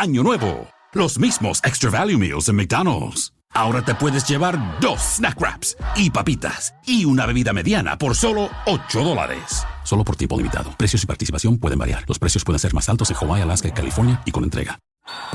Año Nuevo. Los mismos Extra Value Meals en McDonald's. Ahora te puedes llevar 2 snack wraps y papitas y una bebida mediana por solo $8. Solo por tiempo limitado. Precios y participación pueden variar. Los precios pueden ser más altos en Hawái, Alaska y California y con entrega.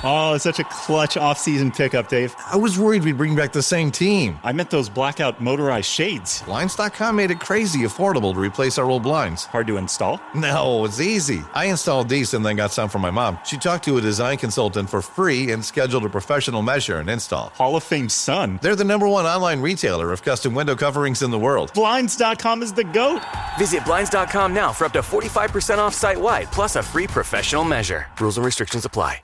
Oh, it's such a clutch off-season pickup, Dave. I was worried we'd bring back the same team. I meant those blackout motorized shades. Blinds.com made it crazy affordable to replace our old blinds. Hard to install? No, it's easy. I installed these and then got some for my mom. She talked to a design consultant for free and scheduled a professional measure and install. Hall of Fame son. They're the #1 online retailer of custom window coverings in the world. Blinds.com is the GOAT. Visit Blinds.com now for up to 45% off site-wide, plus a free professional measure. Rules and restrictions apply.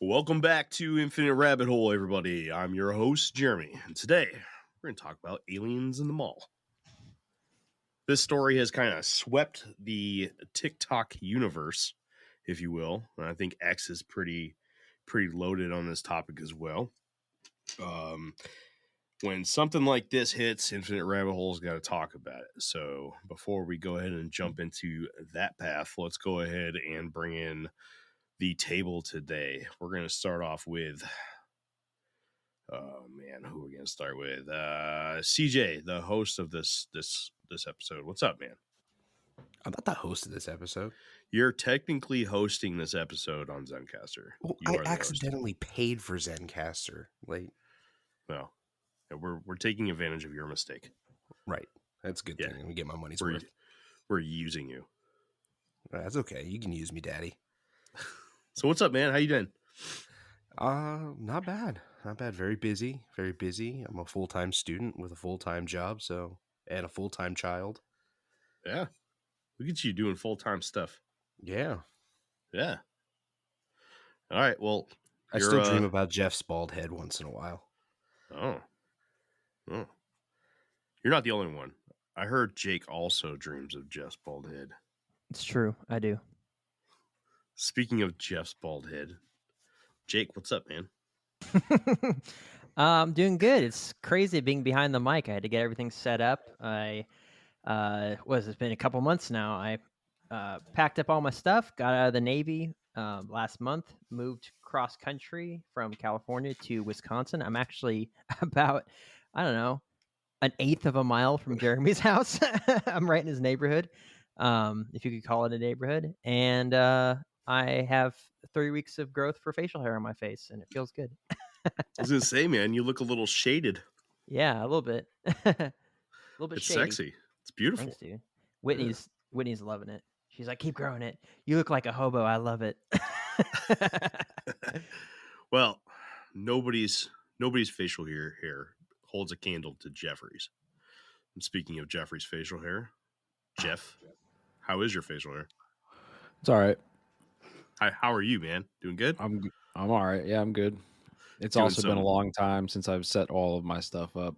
Welcome back to Infinite Rabbit Hole, everybody. I'm your host, Jeremy, and today we're going to talk about aliens in the mall. This story has kind of swept the TikTok universe, if you will, and I think X is pretty loaded on this topic as well. When something like this hits, Infinite Rabbit Hole's got to talk about it. So before we go ahead and jump into that path, let's go ahead and bring in the table today. We're going to start off with, who are we going to start with? CJ, the host of this episode. What's up, man? I'm not the host of this episode. You're technically hosting this episode on Zencastr. Well, I accidentally paid for Zencastr. No, we're taking advantage of your mistake. Right. That's a good thing. We get my money's worth. We're using you. That's okay. You can use me, Daddy. So what's up, man? How you doing? Not bad. Not bad. Very busy. Very busy. I'm a full-time student with a full-time job, and a full-time child. Yeah. Look at you doing full-time stuff. Yeah. Yeah. All right. Well, I still dream about Jeff's bald head once in a while. Oh. You're not the only one. I heard Jake also dreams of Jeff's bald head. It's true. I do. Speaking of Jeff's bald head, Jake, what's up, man? I'm doing good. It's crazy being behind the mic. I had to get everything set up. It's been a couple months now. I packed up all my stuff, got out of the Navy last month, moved cross country from California to Wisconsin. I'm actually about, an eighth of a mile from Jeremy's house. I'm right in his neighborhood, if you could call it a neighborhood. And I have 3 weeks of growth for facial hair on my face, and it feels good. I was going to say, man, you look a little shaded. Yeah, a little bit. A little bit it's shady. Sexy. It's beautiful. Thanks, dude. Whitney's loving it. She's like, keep growing it. You look like a hobo. I love it. Well, nobody's facial hair holds a candle to Jeffrey's. And speaking of Jeffrey's facial hair, Jeff, how is your facial hair? It's all right. How are you, man? Doing good? I'm all right. Yeah, I'm good. It's also been a long time since I've set all of my stuff up.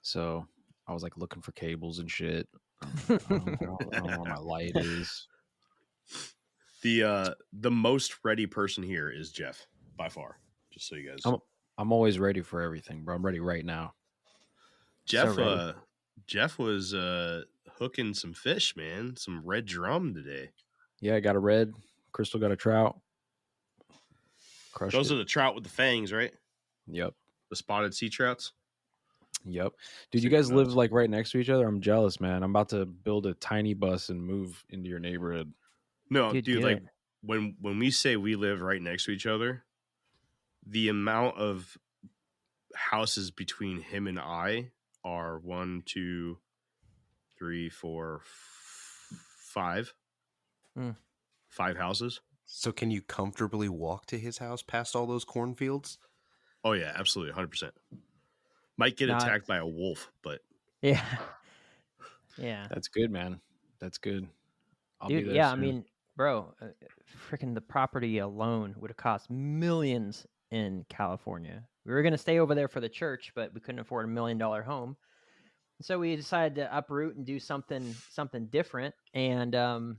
So I was like looking for cables and shit. I don't know where my light is. The most ready person here is Jeff, by far. Just so you guys. I'm always ready for everything, bro. I'm ready right now. Jeff was hooking some fish, man. Some red drum today. Yeah, I got a red. Crystal got a trout. Those are the trout with the fangs, right? Yep. The spotted sea trouts. Yep. Dude, you guys live like right next to each other? I'm jealous, man. I'm about to build a tiny bus and move into your neighborhood. No, dude, like when we say we live right next to each other, the amount of houses between him and I are 1, 2, 3, 4, 5. 5 houses. So can you comfortably walk to his house past all those cornfields? Oh yeah, absolutely, 100%. Might get Not- attacked by a wolf, but Yeah. Yeah. That's good, man. That's good. I'll Dude, be there yeah, soon. I mean, bro, freaking the property alone would have cost millions in California. We were going to stay over there for the church, but we couldn't afford $1 million home. So we decided to uproot and do something different, and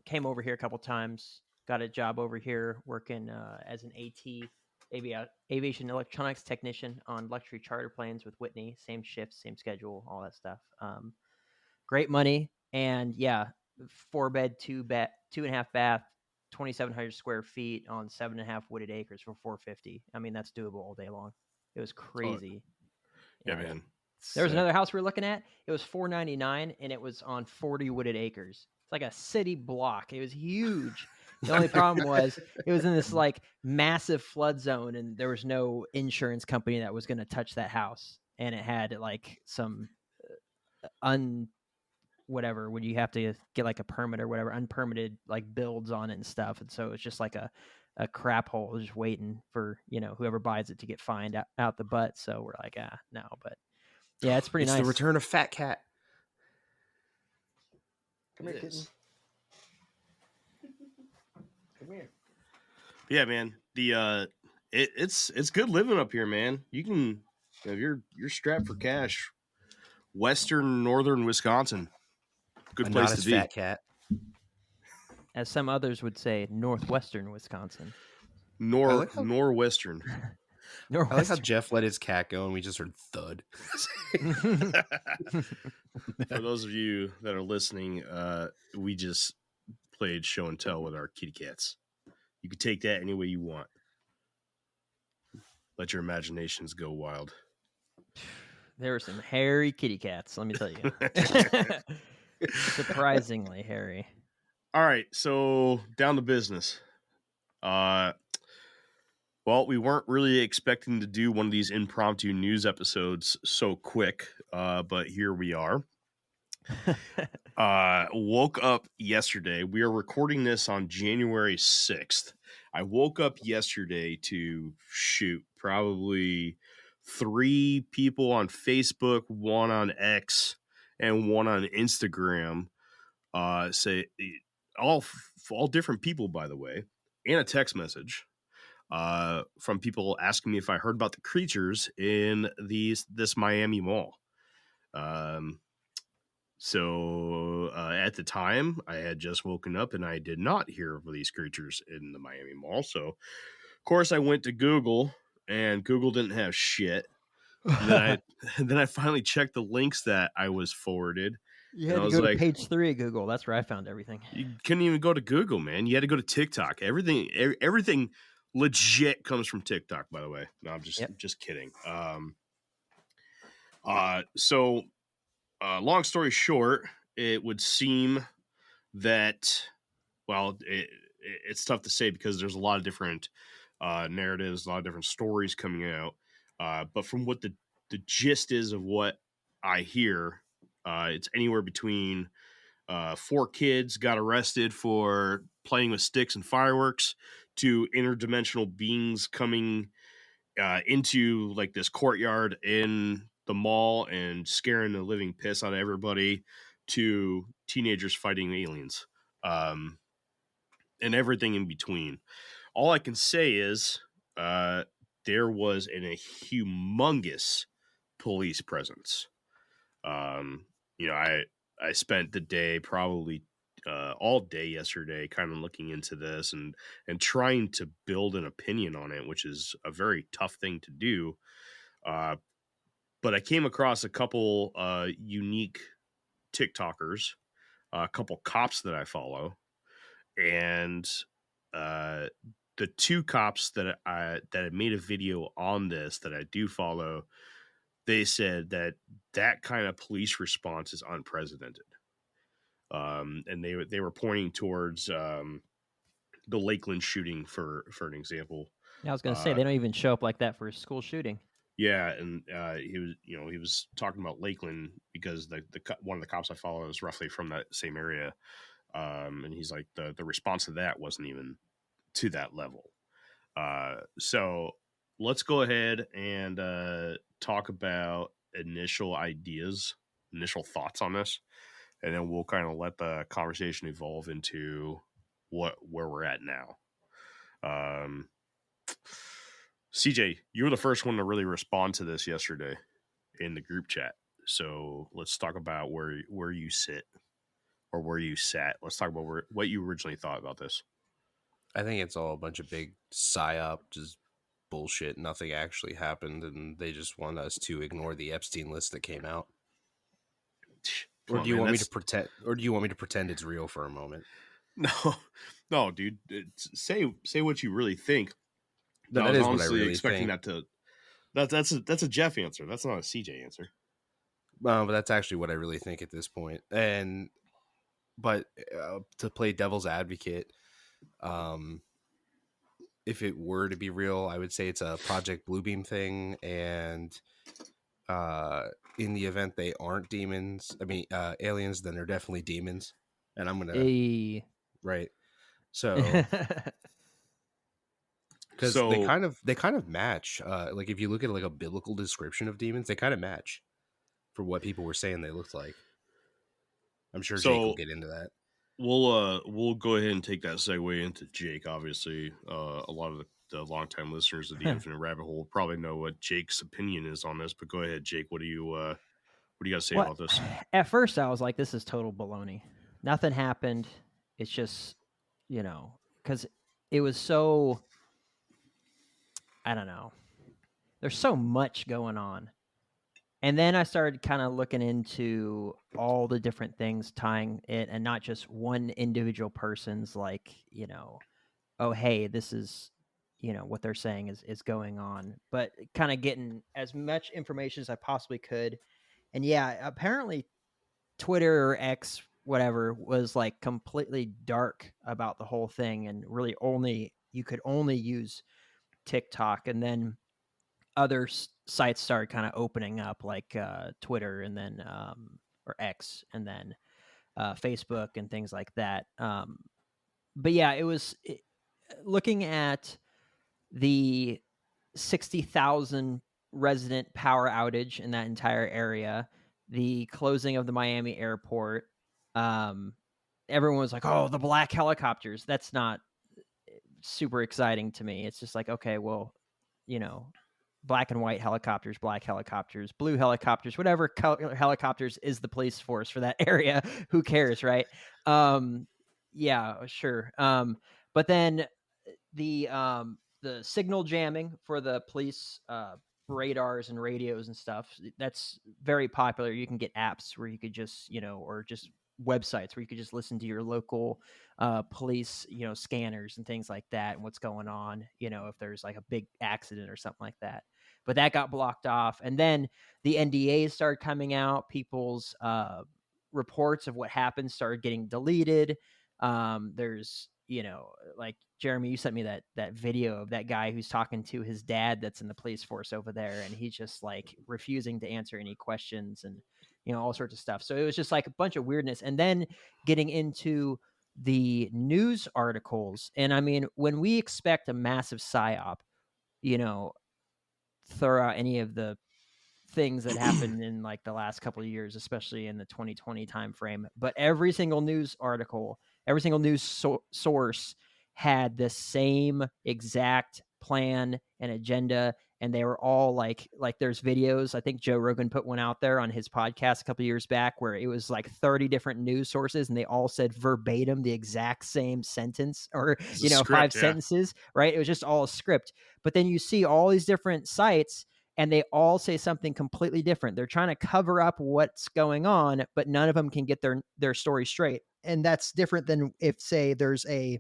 came over here a couple times. Got a job over here working as an aviation electronics technician on luxury charter planes with Whitney. Same shifts, same schedule, all that stuff. Great money, and yeah, 4-bed, 2.5 bath, 2,700 square feet on 7.5 wooded acres for $450. I mean, that's doable all day long. It was crazy. yeah, man. There was another house we were looking at. It was $499, and it was on 40 wooded acres. It's like a city block. It was huge. The only problem was it was in this like massive flood zone, and there was no insurance company that was going to touch that house. And it had like some whatever, when you have to get like a permit or whatever, unpermitted like builds on it and stuff. And so it's just like a crap hole just waiting for, whoever buys it to get fined out the butt. So we're like, no, but yeah, it's pretty It's nice. the return of Fat Cat. Come here, kitten. Come here. Yeah, man. It's good living up here, man. You can, if you're strapped for cash, northern Wisconsin, good place to be. Fat Cat. As some others would say, northwestern Wisconsin. Norwestern. I like how Jeff let his cat go and we just heard thud. For those of you that are listening, we just played show and tell with our kitty cats. You can take that any way you want. Let your imaginations go wild. There were some hairy kitty cats, let me tell you. Surprisingly hairy. All right, so down to business. Well, we weren't really expecting to do one of these impromptu news episodes so quick, but here we are. Woke up yesterday. We are recording this on January 6th. I woke up yesterday to shoot probably 3 people on Facebook, 1 on X, and 1 on Instagram. Say all different people, by the way, and a text message from people asking me if I heard about the creatures in this Miami mall. So at the time, I had just woken up and I did not hear of these creatures in the Miami mall. So, of course, I went to Google, and Google didn't have shit. And then I finally checked the links that I was forwarded. You had to go to page 3 of Google. That's where I found everything. You couldn't even go to Google, man. You had to go to TikTok. Everything legit comes from TikTok, by the way. No, I'm just kidding. So long story short, it would seem that, well, it's tough to say because there's a lot of different narratives, a lot of different stories coming out. But from what the gist is of what I hear, it's anywhere between 4 kids got arrested for playing with sticks and fireworks to interdimensional beings coming into like this courtyard in the mall and scaring the living piss out of everybody, to teenagers fighting aliens, and everything in between. All I can say is there was a humongous police presence. I spent the day, probably all day yesterday, kind of looking into this and trying to build an opinion on it, which is a very tough thing to do. But I came across a couple unique TikTokers, a couple cops that I follow, and the 2 cops that had made a video on this that I do follow, they said that kind of police response is unprecedented. And they were pointing towards the Lakeland shooting for an example. I was going to say, they don't even show up like that for a school shooting. Yeah, and he was talking about Lakeland because the one of the cops I follow is roughly from that same area, and he's like the response to that wasn't even to that level. So let's go ahead and talk about initial ideas, initial thoughts on this, and then we'll kind of let the conversation evolve into where we're at now. CJ, you were the first one to really respond to this yesterday in the group chat. So let's talk about where you sit or where you sat. Let's talk about what you originally thought about this. I think it's all a bunch of big psyop, just bullshit. Nothing actually happened, and they just want us to ignore the Epstein list that came out. Or do you want me to pretend? Or do you want me to pretend it's real for a moment? No, dude. Say what you really think. No, that is what I really expecting think. That's a Jeff answer. That's not a CJ answer. But that's actually what I really think at this point. But to play devil's advocate, if it were to be real, I would say it's a Project Bluebeam thing, and in the event they aren't aliens, then they're definitely demons. And I'm gonna right. So because they kind of match. Like if you look at like a biblical description of demons, they kind of match for what people were saying they looked like. I'm sure Jake will get into that. We'll go ahead and take that segue into Jake. Obviously, a lot of the longtime listeners of the Infinite Rabbit Hole probably know what Jake's opinion is on this. But go ahead, Jake. What do you got to say about this? At first, I was like, "This is total baloney. Nothing happened. It's just, because it was so. I don't know. There's so much going on." And then I started kind of looking into all the different things tying it, and not just one individual person's like, oh, hey, this is, what they're saying is going on, but kind of getting as much information as I possibly could. And yeah, apparently Twitter or X, whatever, was like completely dark about the whole thing, and really you could only use TikTok, and then other sites started kind of opening up, like Twitter, and then or X, and then Facebook and things like that. But yeah, it was looking at the 60,000 resident power outage in that entire area, the closing of the Miami airport. Everyone was like, "Oh, the black helicopters." That's not super exciting to me. It's just like, okay, well, black and white helicopters, black helicopters, blue helicopters, whatever color helicopters is the police force for that area. Who cares, right? Yeah, sure. But then the signal jamming for the police radars and radios and stuff, that's very popular. You can get apps where you could just, or just websites where you could just listen to your local police, scanners and things like that, and what's going on, if there's like a big accident or something like that. But that got blocked off. And then the NDAs started coming out. People's reports of what happened started getting deleted. There's, like Jeremy, you sent me that video of that guy who's talking to his dad that's in the police force over there, and he's just like refusing to answer any questions, and all sorts of stuff. So it was just like a bunch of weirdness. And then getting into the news articles, and I mean, when we expect a massive psyop, throw out any of the things that happened in like the last couple of years, especially in the 2020 timeframe. But every single news article, every single news source had the same exact plan and agenda, and they were all like there's videos. I think Joe Rogan put one out there on his podcast a couple of years back where it was like 30 different news sources, and they all said verbatim the exact same sentence, or five sentences, right? It was just all a script. But then you see all these different sites, and they all say something completely different. They're trying to cover up what's going on, but none of them can get their story straight. And that's different than if, say, there's a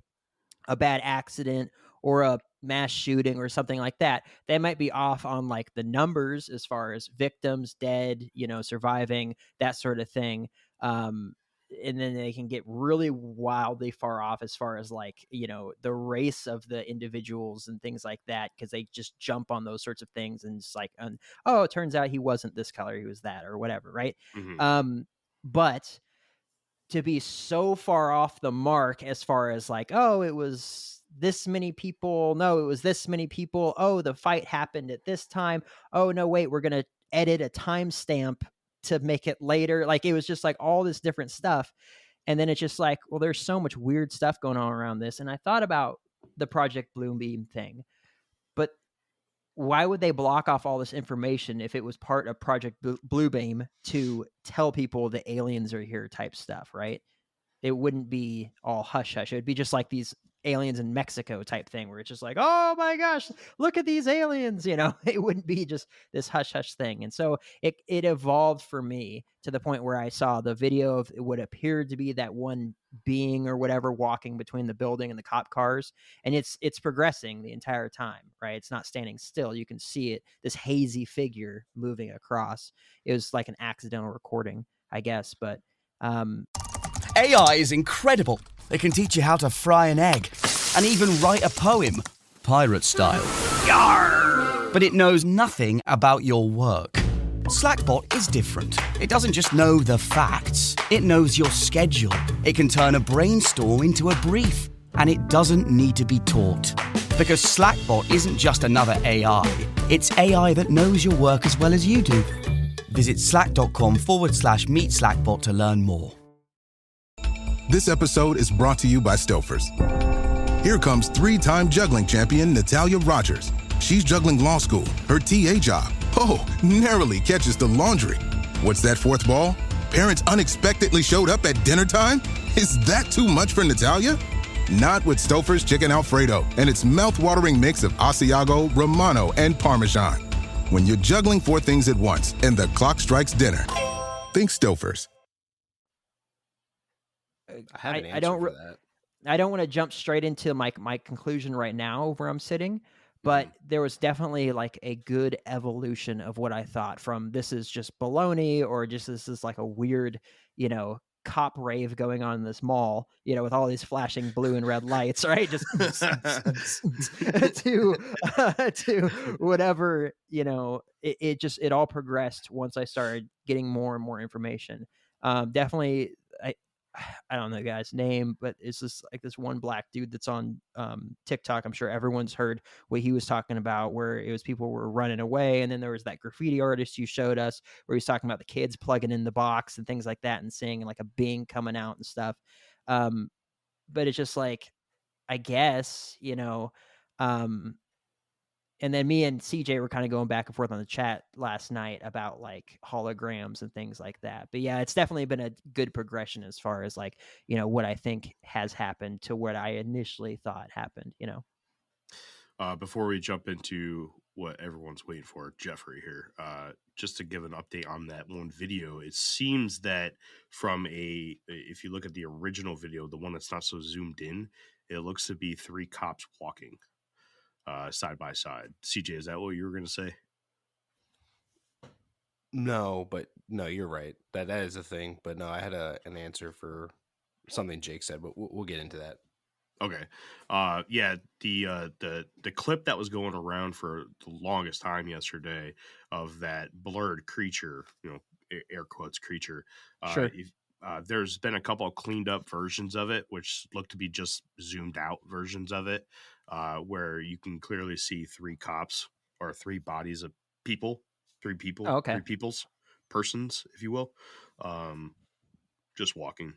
bad accident or a mass shooting or something like that. They might be off on like the numbers as far as victims, dead, surviving, that sort of thing. And then they can get really wildly far off as far as like, the race of the individuals and things like that, because they just jump on those sorts of things, and it's like, oh, it turns out he wasn't this color, he was that, or whatever, right? Mm-hmm. But to be so far off the mark as far as like, oh, it was this many people. No, it was this many people. Oh, the fight happened at this time. Oh, no, wait, we're going to edit a timestamp to make it later. Like, it was just like all this different stuff. And then it's just like, well, there's so much weird stuff going on around this. And I thought about the Project Bluebeam thing, but why would they block off all this information if it was part of Project Bluebeam to tell people the aliens are here type stuff, right? It wouldn't be all hush hush. It would be just like these aliens in Mexico type thing where it's just like, oh my gosh, look at these aliens. It wouldn't be just this hush hush thing. And so it evolved for me to the point where I saw the video of what appeared to be that one being or whatever walking between the building and the cop cars. And it's progressing the entire time, right? It's not standing still. You can see it, this hazy figure moving across. It was like an accidental recording, I guess. But AI is incredible. It can teach you how to fry an egg and even write a poem, pirate style. Yarr! But it knows nothing about your work. Slackbot is different. It doesn't just know the facts. It knows your schedule. It can turn a brainstorm into a brief. And it doesn't need to be taught. Because Slackbot isn't just another AI. It's AI that knows your work as well as you do. Visit slack.com/meet Slackbot to learn more. This episode is brought to you by Stouffer's. Here comes 3-time juggling champion Natalia Rogers. She's juggling law school, her TA job. Oh, narrowly catches the laundry. What's that fourth ball? Parents unexpectedly showed up at dinner time? Is that too much for Natalia? Not with Stouffer's Chicken Alfredo and its mouth-watering mix of Asiago, Romano, and Parmesan. When you're juggling 4 things at once and the clock strikes dinner, think Stouffer's. I have an answer for that. I don't want to jump straight into my conclusion right now where I'm sitting, but there was definitely like a good evolution of what I thought from this is just baloney or just this is like a weird, cop rave going on in this mall, with all these flashing blue and red lights, right? Just to whatever, it all progressed once I started getting more and more information. Definitely, I don't know the guy's name, but it's just like this one black dude that's on TikTok. I'm sure everyone's heard what he was talking about, where it was people were running away. And then there was that graffiti artist you showed us where he was talking about the kids plugging in the box and things like that and seeing like a being coming out and stuff. But it's just like, I guess, and then me and CJ were kind of going back and forth on the chat last night about like holograms and things like that. But yeah, it's definitely been a good progression as far as like, what I think has happened to what I initially thought happened, Before we jump into what everyone's waiting for, Jeffrey here, just to give an update on that one video, it seems that if you look at the original video, the one that's not so zoomed in, it looks to be 3 cops walking side by side. CJ, is that what you were going to say? No, you're right. That is a thing. But no, I had an answer for something Jake said, but we'll get into that. Okay. Yeah, the clip that was going around for the longest time yesterday of that blurred creature, air quotes creature. Sure. There's been a couple of cleaned up versions of it, which look to be just zoomed out versions of it, where you can clearly see 3 cops or 3 bodies of people, 3 people, Oh, okay. 3 people's persons, if you will, just walking.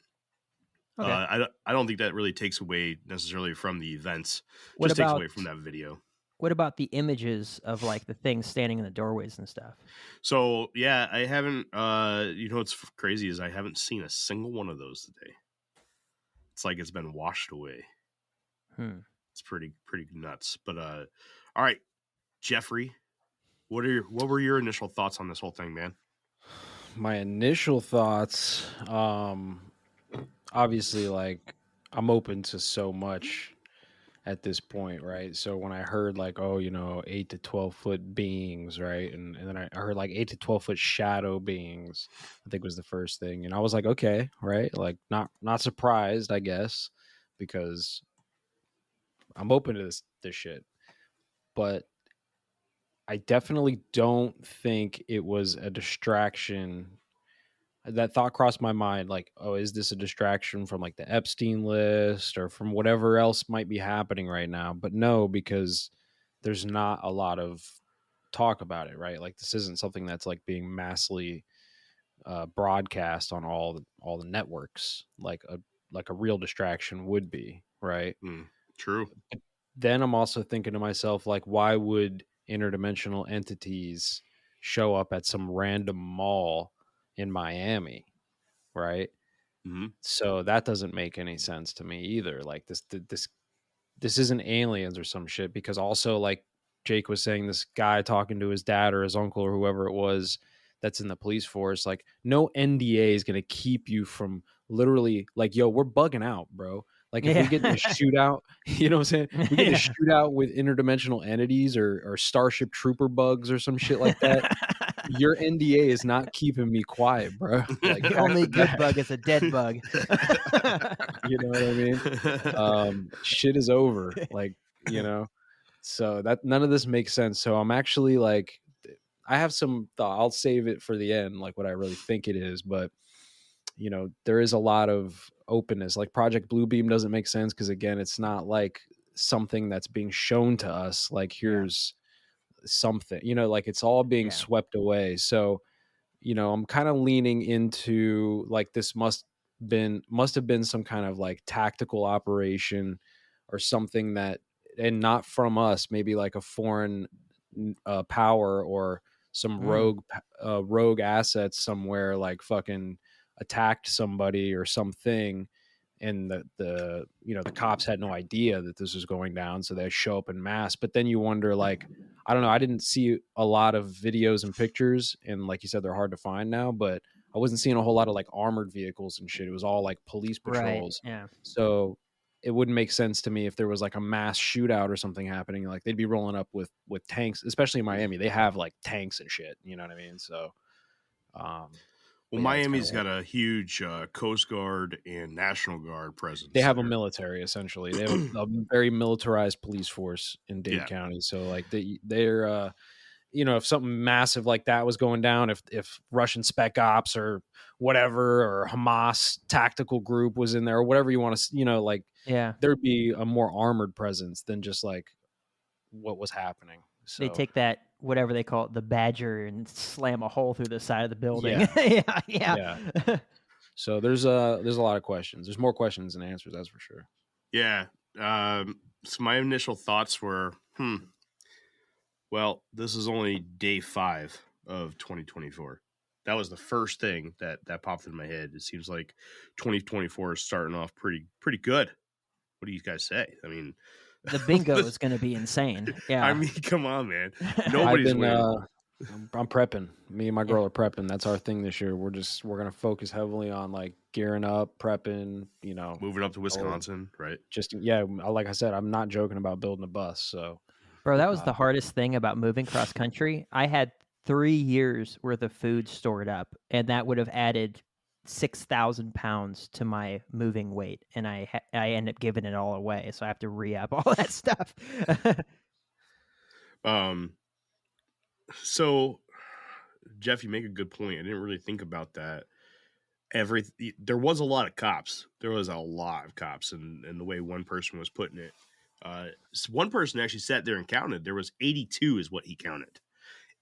Okay. I don't think that really takes away necessarily from the events. What Just takes about- away from that video. What about the images of like the things standing in the doorways and stuff? So yeah, I haven't. What's crazy is I haven't seen a single one of those today. It's like it's been washed away. It's pretty nuts. But all right, Jeffrey, what were your initial thoughts on this whole thing, man? My initial thoughts, obviously, like I'm open to so much at this point, right? So when I heard like, 8 to 12 foot beings, right, and then I heard like 8 to 12 foot shadow beings, I think was the first thing, and I was like, okay, right, like not surprised, I guess, because I'm open to this shit, but I definitely don't think it was a distraction that thought crossed my mind, like, oh, is this a distraction from like the Epstein list or from whatever else might be happening right now? But no, because there's not a lot of talk about it, right? Like this isn't something that's like being massively broadcast on all the networks like a real distraction would be, right? True. Then I'm also thinking to myself, like, why would interdimensional entities show up at some random mall in Miami, right? Mm-hmm. So that doesn't make any sense to me either. Like this isn't aliens or some shit, because also, like Jake was saying, this guy talking to his dad or his uncle or whoever it was that's in the police force, like no NDA is going to keep you from literally like, yo, we're bugging out, bro. Like if we get in a shootout, you know what I'm saying? We get in a shootout with interdimensional entities or Starship Trooper bugs or some shit like that. Your NDA is not keeping me quiet, bro. Like the only good bug is a dead bug. You know what I mean? Shit is over. Like, you know, so that none of this makes sense. So I'm actually like, I have some thought. I'll save it for the end, like what I really think it is. But you know, there is a lot of openness. Like Project Bluebeam doesn't make sense because again, it's not like something that's being shown to us. Like here's something, you know, like it's all being swept away. So you know, I'm kind of leaning into like this must have been some kind of like tactical operation or something that, and not from us, maybe like a foreign power or some rogue assets somewhere, like fucking attacked somebody or something, and the you know the cops had no idea that this was going down, so they show up in mass. But then you wonder, like, I don't know, I didn't see a lot of videos and pictures, and like you said, they're hard to find now, but I wasn't seeing a whole lot of like armored vehicles and shit. It was all like police patrols. Right, yeah. So it wouldn't make sense to me if there was like a mass shootout or something happening. Like they'd be rolling up with tanks, especially in Miami. They have like tanks and shit, you know what I mean? So well, Miami's got a huge Coast Guard and National Guard presence. They have a military, essentially. They have a very militarized police force in Dade County. So, like, they're you know, if something massive like that was going down, if Russian spec ops or whatever, or Hamas tactical group was in there, or whatever you want to, you know, like, there'd be a more armored presence than just like what was happening. So they take that, whatever they call it, the Badger, and slam a hole through the side of the building. Yeah. So there's a lot of questions. There's more questions than answers, that's for sure. Yeah. So my initial thoughts were, well, this is only day 5 of 2024. That was the first thing that popped in my head. It seems like 2024 is starting off pretty good. What do you guys say? I mean, the bingo is going to be insane. Yeah. I mean, come on, man. Nobody's winning. I'm prepping. Me and my girl are prepping. That's our thing this year. We're going to focus heavily on like gearing up, prepping, you know, moving up to Wisconsin, right? Just, like I said, I'm not joking about building a bus. So, bro, that was the hardest thing about moving cross country. I had 3 years worth of food stored up, and that would have added 6,000 pounds to my moving weight, and I end up giving it all away, so I have to re-up all that stuff. So Jeff, you make a good point. I didn't really think about that. There was a lot of cops. There was a lot of cops, and the way one person was putting it, one person actually sat there and counted. There was 82 is what he counted.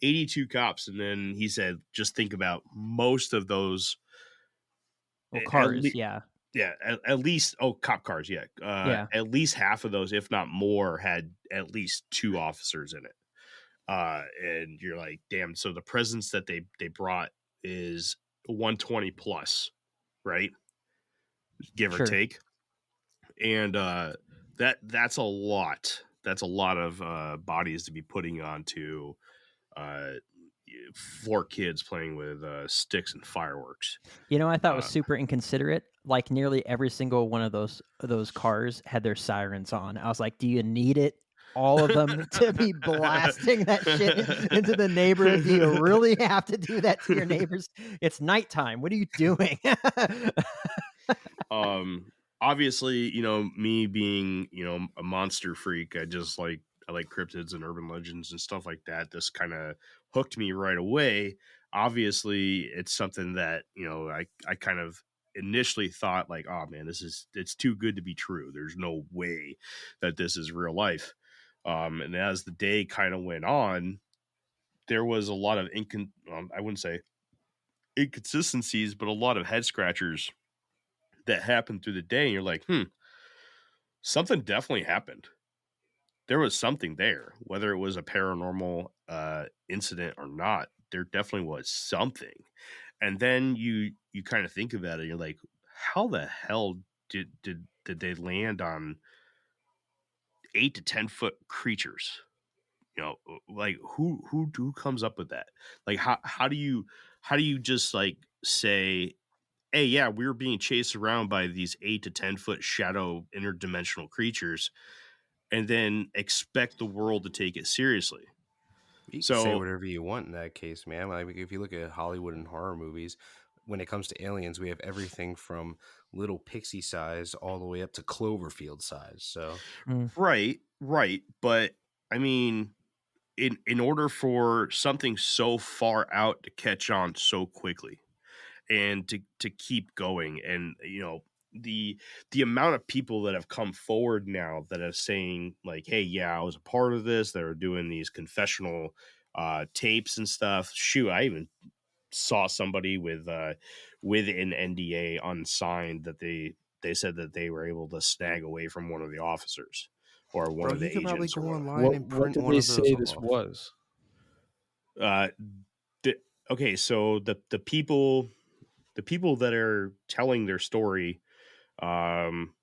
82 cops, and then he said, just think about most of those. Well, cars, at least cop cars, at least half of those, if not more, had at least 2 officers in it. And you're like, damn. So the presence that they brought is 120 plus, right? Give or take. And that's a lot. That's a lot of bodies to be putting onto 4 kids playing with sticks and fireworks. You know, I thought was super inconsiderate. Like nearly every single one of those cars had their sirens on. I was like, do you need it? All of them to be blasting that shit into the neighborhood? Do you really have to do that to your neighbors? It's nighttime. What are you doing? Obviously, you know, me being, you know, a monster freak, I like cryptids and urban legends and stuff like that. This kind of hooked me right away. obviously it's something that, I kind of initially thought like, oh man, it's too good to be true. There's no way that this is real life. And as the day kind of went on, there was a lot of I wouldn't say inconsistencies, but a lot of head scratchers that happened through the day. And you're like, something definitely happened. There was something there, whether it was a paranormal incident or not. There definitely was something. And then you kind of think about it. You're like, how the hell did they land on 8 to 10 foot creatures? Like who comes up with that? Like how do you just like say, hey, yeah, we were being chased around by these 8 to 10 foot shadow interdimensional creatures, and then expect the world to take it seriously? You can say whatever you want in that case, man. Like if you look at Hollywood and horror movies, when it comes to aliens, we have everything from little pixie size all the way up to Cloverfield size. So right. But I mean, in order for something so far out to catch on so quickly and to keep going, and the amount of people that have come forward now that are saying like, hey, yeah, I was a part of this, that are doing these confessional tapes and stuff. Shoot, I even saw somebody with an NDA unsigned that they said that they were able to snag away from one of the officers or one of the agents. Probably go online and print one of those say this was? Okay, so the people that are telling their story, like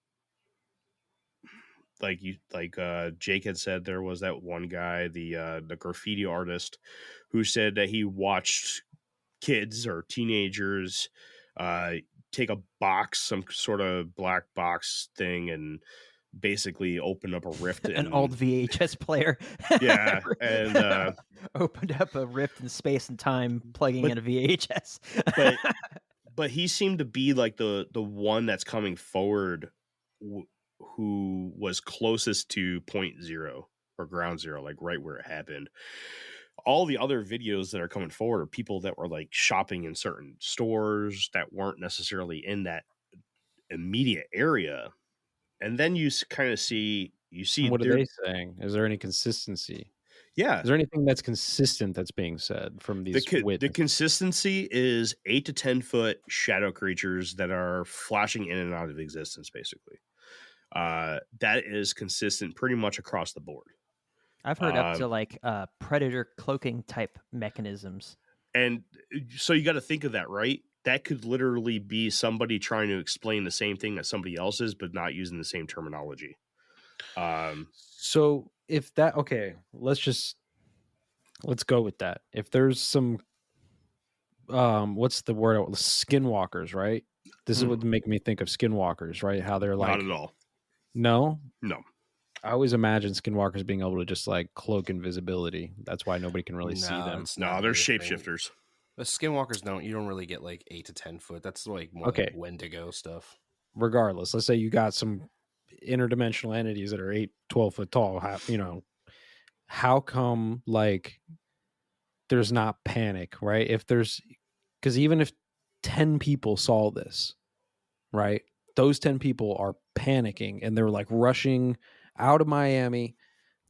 Jake had said, there was that one guy, the graffiti artist, who said that he watched kids or teenagers take a box, some sort of black box thing, and basically open up a rift. An old VHS player. Yeah, and opened up a rift in space and time, plugging in a VHS. but he seemed to be like the one that's coming forward who was closest to point zero or ground zero, like right where it happened. All the other videos that are coming forward are people that were like shopping in certain stores that weren't necessarily in that immediate area. And then you kind of see what are they saying? Is there any consistency? Yeah. Is there anything that's consistent that's being said from these witnesses? The consistency is 8 to 10 foot shadow creatures that are flashing in and out of existence, basically. That is consistent pretty much across the board. I've heard up to like predator cloaking type mechanisms. And so you got to think of that, right? That could literally be somebody trying to explain the same thing that somebody else is, but not using the same terminology. So if that, okay, let's go with that. If there's some, what's the word? Skinwalkers, right? This is what make me think of skinwalkers, right? How they're like, not at all. No. I always imagine skinwalkers being able to just like cloak invisibility. That's why nobody can really see them. No, they're shapeshifters. The skinwalkers you don't really get like 8 to 10 foot. That's like more like Wendigo stuff. Regardless, let's say you got some interdimensional entities that are 8, 12 foot tall. How come like there's not panic, right? Because even if 10 people saw this, right? Those 10 people are panicking and they're like rushing out of Miami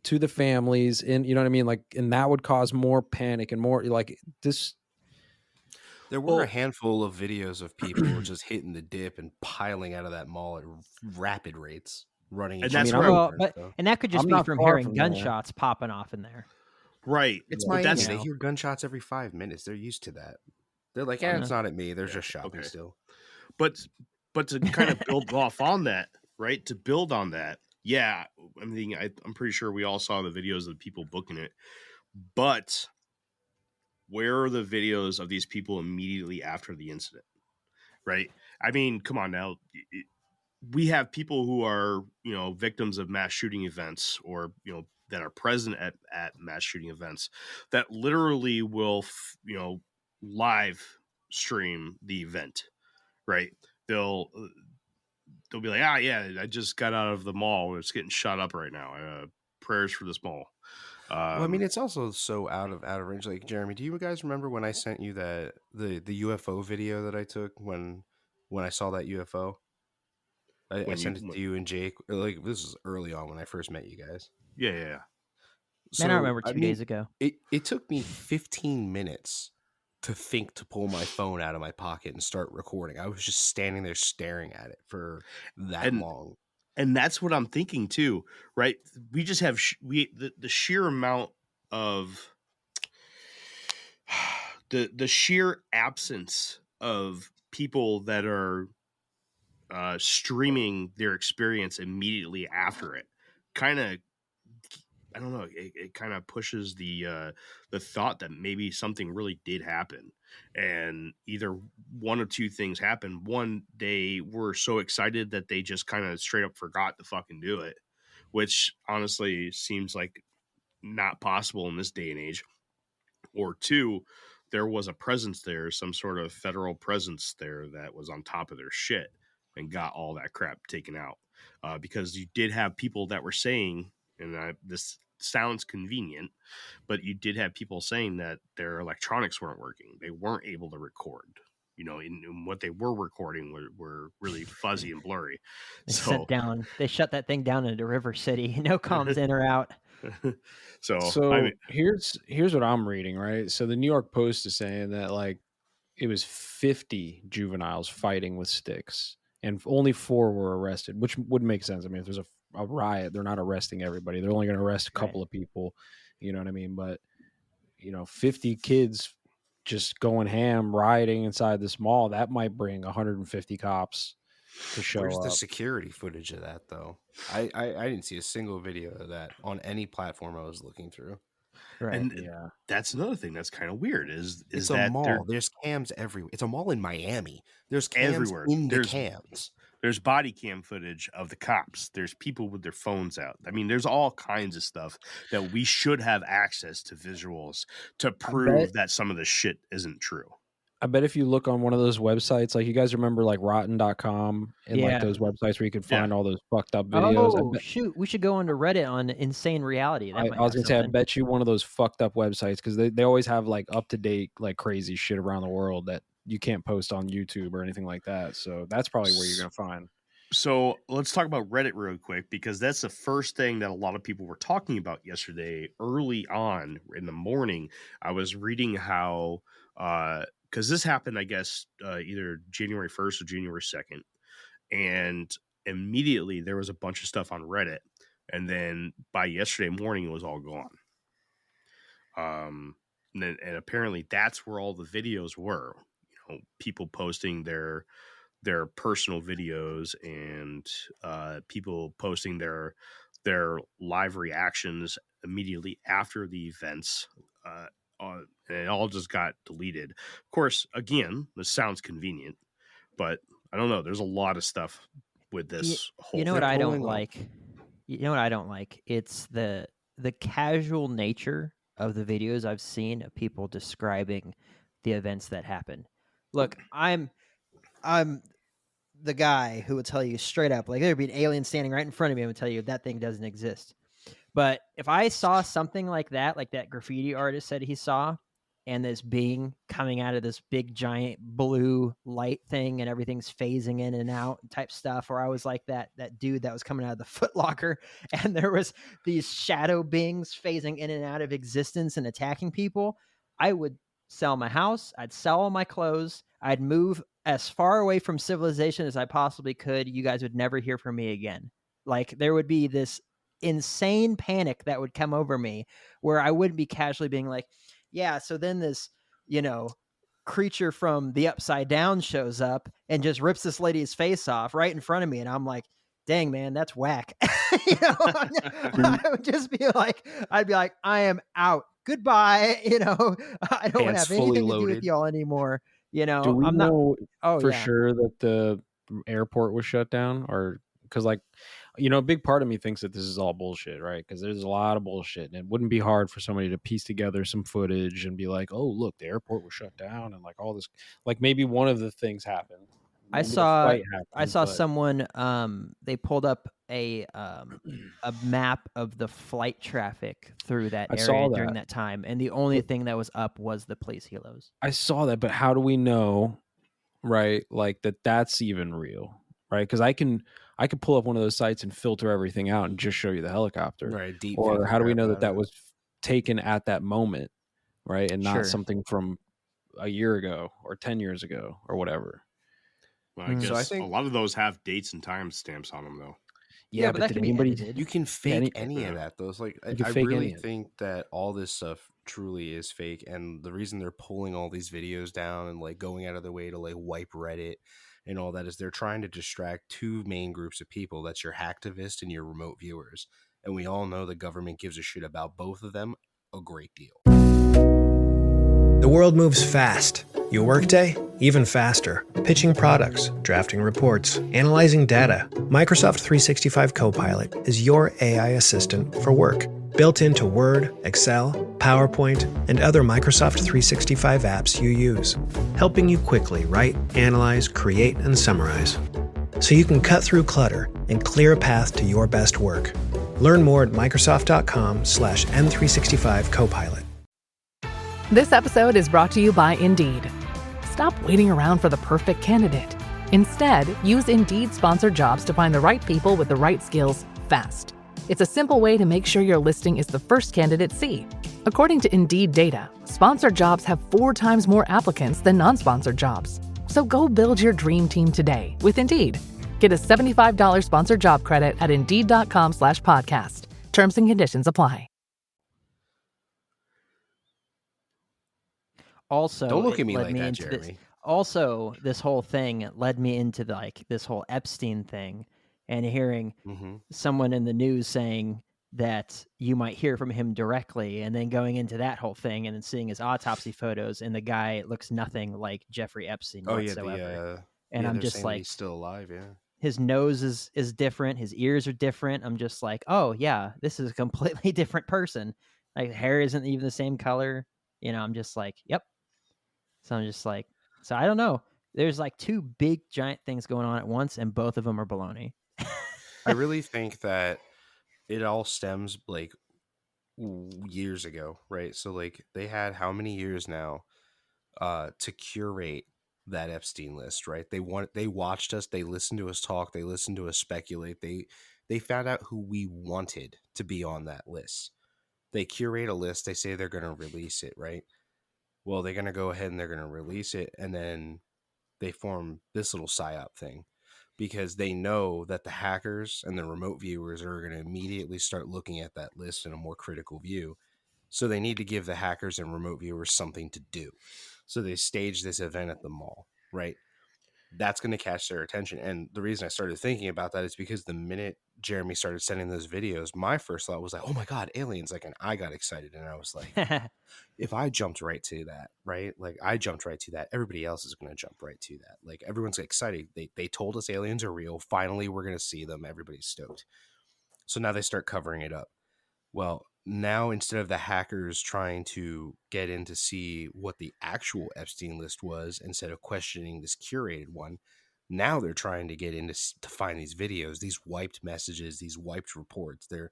to the families, and you know what I mean? Like, and that would cause more panic and more like this. There were a handful of videos of people just hitting the dip and piling out of that mall at rapid rates, running. And that's and that could just be from hearing gunshots popping off in there. Right. It's Miami. They hear gunshots every 5 minutes. They're used to that. They're like, it's not at me. They're just shopping still. But to kind of build off on that, right? To build on that, yeah. I mean, I'm pretty sure we all saw the videos of the people booking it. But where are the videos of these people immediately after the incident? Right? I mean, come on now. We have people who are, victims of mass shooting events, or, that are present at mass shooting events, that literally will, live stream the event, right? They'll be like, yeah, I just got out of the mall. It's getting shot up right now. Prayers for this mall. Well, I mean, it's also so out of range. Like, Jeremy, do you guys remember when I sent you that the UFO video that I took when I saw that UFO? I sent it to you and Jake. Like, this is early on when I first met you guys. Yeah. Man, I So, remember 2 days ago. It took me 15 minutes to think to pull my phone out of my pocket and start recording. I was just standing there staring at it for that long. And that's what I'm thinking too, right? We just have the sheer amount of the sheer absence of people that are streaming their experience immediately after it. Kind of, I don't know. It kind of pushes the thought that maybe something really did happen, and either one of two things happened. One, they were so excited that they just kind of straight up forgot to fucking do it, which honestly seems like not possible in this day and age. Or two, there was a presence there, some sort of federal presence there that was on top of their shit and got all that crap taken out. Because you did have people that were saying, and this sounds convenient, but you did have people saying that their electronics weren't working. They weren't able to record. You know, in what they were recording were really fuzzy and blurry. They shut that thing down into River City. No comms in or out. So I mean, here's what I'm reading, right? So the New York Post is saying that like it was 50 juveniles fighting with sticks and only 4 were arrested, which would make sense. I mean, if there's a riot, they're not arresting everybody. They're only going to arrest a couple of people. You know what I mean? But, 50 kids just going ham, rioting inside this mall, that might bring 150 cops to show Where's up. the security footage of that, though? I didn't see a single video of that on any platform I was looking through. Right. And that's another thing that's kind of weird is it's that a mall. There's cams everywhere. It's a mall in Miami. There's cams everywhere. in the cams. There's body cam footage of the cops. There's people with their phones out. I mean, there's all kinds of stuff that we should have access to visuals to prove that some of the shit isn't true. I bet if you look on one of those websites, like you guys remember like rotten.com and like those websites where you can find all those fucked up videos. Oh, shoot. We should go onto Reddit on Insane Reality. I was going to say, I bet you one of those fucked up websites, because they always have like up to date, like crazy shit around the world that you can't post on YouTube or anything like that. So that's probably where you're going to find. So let's talk about Reddit real quick, because that's the first thing that a lot of people were talking about yesterday. Early on in the morning, I was reading how, because this happened, I guess, either January 1st or January 2nd. And immediately there was a bunch of stuff on Reddit. And then by yesterday morning, it was all gone. And apparently that's where all the videos were. People posting their personal videos and people posting their live reactions immediately after the events. And it all just got deleted. Of course, again, this sounds convenient, but I don't know. There's a lot of stuff with this whole. You know what I don't like? You know what I don't like? It's the casual nature of the videos I've seen of people describing the events that happened. Look, I'm the guy who would tell you straight up, like there'd be an alien standing right in front of me and would tell you that thing doesn't exist. But if I saw something like that graffiti artist said he saw, and this being coming out of this big giant blue light thing and everything's phasing in and out type stuff, or I was like that dude that was coming out of the Foot Locker and there was these shadow beings phasing in and out of existence and attacking people, I would sell my house, I'd sell all my clothes, I'd move as far away from civilization as I possibly could. You guys would never hear from me again. Like there would be this insane panic that would come over me where I wouldn't be casually being like, yeah, so then this, creature from the Upside Down shows up and just rips this lady's face off right in front of me. And I'm like, dang, man, that's whack. I would just be like, I'd be like, I am out. Goodbye. I don't have anything to do with y'all anymore. Do we know for sure that the airport was shut down? Or because a big part of me thinks that this is all bullshit, right? Because there's a lot of bullshit, and it wouldn't be hard for somebody to piece together some footage and be like, oh, look, the airport was shut down and like all this, like maybe one of the things happened, I Maybe the saw flight happened, but someone they pulled up a map of the flight traffic through that I area saw during that. that time, and the only But thing that was up was the police helos. I saw that, but how do we know, right? Like that's even real, right? Because I can pull up one of those sites and filter everything out and just show you the helicopter. Right, deep fake Or the how do we crap know out that of that it. was taken at that moment, right? And not Sure. something from a year ago or 10 years ago or whatever. Well, I Mm. guess So I think a lot of those have dates and timestamps on them, though. Yeah, Yeah, but but that did can be anybody? edited. you can Yeah, fake any Yeah. of that. Those like You can I fake really any of it. think that all this stuff truly is fake, and the reason they're pulling all these videos down and like going out of their way to like wipe Reddit and all that is they're trying to distract two main groups of people. That's your hacktivists and your remote viewers. And we all know the government gives a shit about both of them a great deal. The world moves fast. Your workday, even faster. Pitching products, drafting reports, analyzing data. Microsoft 365 Copilot is your AI assistant for work. Built into Word, Excel, PowerPoint, and other Microsoft 365 apps you use. Helping you quickly write, analyze, create, and summarize. So you can cut through clutter and clear a path to your best work. Learn more at Microsoft.com/M365 Copilot. This episode is brought to you by Indeed. Stop waiting around for the perfect candidate. Instead, use Indeed sponsored jobs to find the right people with the right skills fast. It's a simple way to make sure your listing is the first candidates see. According to Indeed data, sponsored jobs have 4 times more applicants than non-sponsored jobs. So go build your dream team today with Indeed. Get a $75 sponsored job credit at Indeed.com/podcast. Terms and conditions apply. Also, Don't look it at me led like me that, into this. Jeremy. Also, this whole thing led me into like this whole Epstein thing, and hearing someone in the news saying that you might hear from him directly, and then going into that whole thing, and then seeing his autopsy photos, and the guy looks nothing like Jeffrey Epstein Oh yeah, whatsoever. And yeah, I'm they're just saying that like, he's still alive. Yeah. his nose is different, his ears are different. I'm just like, oh yeah, this is a completely different person. Like hair isn't even the same color. I'm just like, yep. So I'm just like, so I don't know. There's like 2 big giant things going on at once, and both of them are baloney. I really think that it all stems like years ago, right? So like they had how many years now to curate that Epstein list, right? They watched us, they listened to us talk, they listened to us speculate. They found out who we wanted to be on that list. They curate a list, they say they're going to release it, right? Well, they're going to go ahead and they're going to release it, and then they form this little psyop thing because they know that the hackers and the remote viewers are going to immediately start looking at that list in a more critical view. So they need to give the hackers and remote viewers something to do. So they stage this event at the mall, right? That's going to catch their attention. And the reason I started thinking about that is because the minute Jeremy started sending those videos, my first thought was like, oh my God, aliens. Like, and I got excited and I was like, if I jumped right to that, right? Like I jumped right to that. Everybody else is going to jump right to that. Like everyone's excited. They told us aliens are real. Finally, we're going to see them. Everybody's stoked. So now they start covering it up. Well, now instead of the hackers trying to get in to see what the actual Epstein list was, instead of questioning this curated one, now they're trying to get in to find these videos, these wiped messages, these wiped reports. They're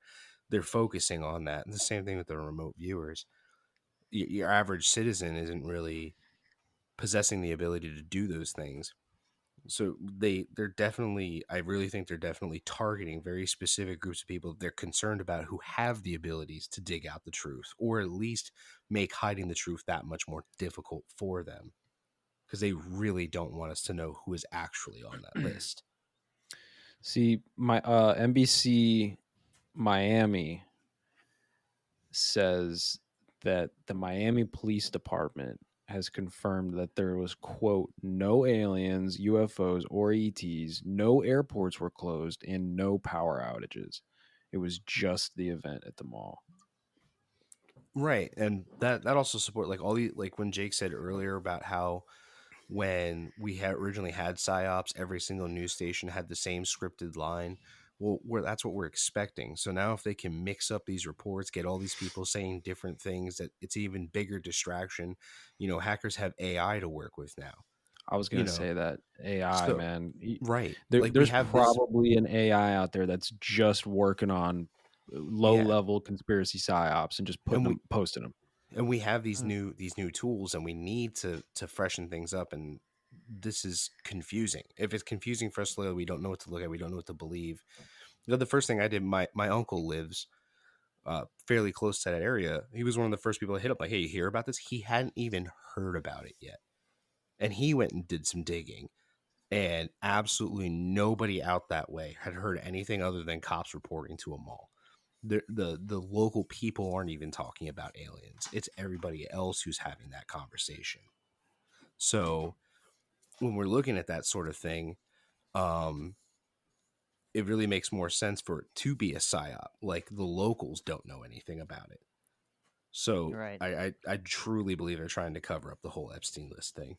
focusing on that. And the same thing with the remote viewers. Your average citizen isn't really possessing the ability to do those things. So they're definitely, I really think they're definitely targeting very specific groups of people they're concerned about who have the abilities to dig out the truth, or at least make hiding the truth that much more difficult for them, because they really don't want us to know who is actually on that list. See, my NBC Miami says that the Miami Police Department has confirmed that there was, quote, no aliens, UFOs, or ETs, no airports were closed, and no power outages. It was just the event at the mall. Right. And that also support like all the, like when Jake said earlier about how when we had originally had psyops, every single news station had the same scripted line. Well, that's what we're expecting. So now if they can mix up these reports, get all these people saying different things, that it's an even bigger distraction. Hackers have AI to work with now. I was going to say that AI, So, man. right. There's probably an AI out there that's just working on low level conspiracy psyops and just posting them. And we have these new tools, and we need to freshen things up. And this is confusing. If it's confusing for us, we don't know what to look at. We don't know what to believe. The first thing I did, my uncle lives fairly close to that area. He was one of the first people to hit up, like, hey, you hear about this? He hadn't even heard about it yet. And he went and did some digging, and absolutely nobody out that way had heard anything other than cops reporting to a mall. The local people aren't even talking about aliens. It's everybody else who's having that conversation. So when we're looking at that sort of thing, it really makes more sense for it to be a psyop. Like, the locals don't know anything about it. So Right. I truly believe they're trying to cover up the whole Epstein list thing.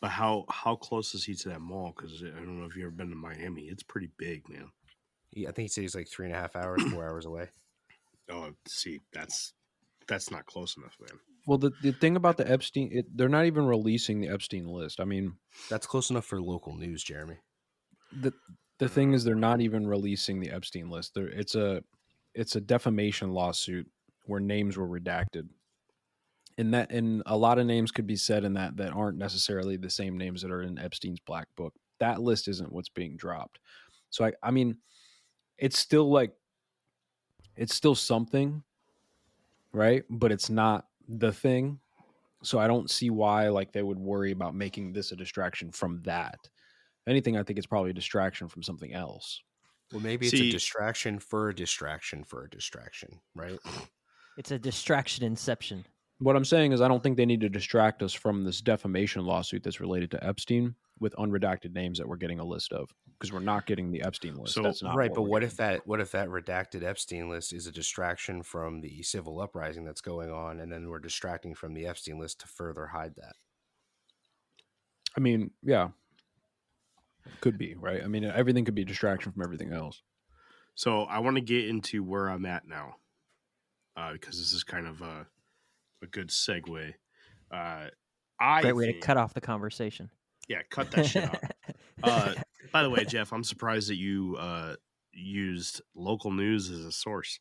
But how close is he to that mall? Because I don't know if you've ever been to Miami. It's pretty big, man. I think he said he's like 3.5 hours, 4 hours away. Oh, see, that's not close enough, man. Well, the thing about the Epstein, they're not even releasing the Epstein list. I mean, that's close enough for local news, Jeremy. The thing is, they're not even releasing the Epstein list. It's a defamation lawsuit where names were redacted, and a lot of names could be said in that aren't necessarily the same names that are in Epstein's black book. That list isn't what's being dropped. So I mean, it's still something, right? But it's not the thing. So I don't see why they would worry about making this a distraction from that. If anything, I think it's probably a distraction from something else. Well, maybe it's a distraction for a distraction for a distraction, right? It's a distraction inception. What I'm saying is I don't think they need to distract us from this defamation lawsuit that's related to Epstein with unredacted names that we're getting a list of, because we're not getting the Epstein list. So, that's not right, but what if that redacted Epstein list is a distraction from the civil uprising that's going on, and then we're distracting from the Epstein list to further hide that? I mean, yeah. Could be, right? I mean, everything could be a distraction from everything else. So I want to get into where I'm at now, because this is kind of a good segue. Great way to cut off the conversation. Yeah, cut that shit out. By the way, Jeff, I'm surprised that you used local news as a source.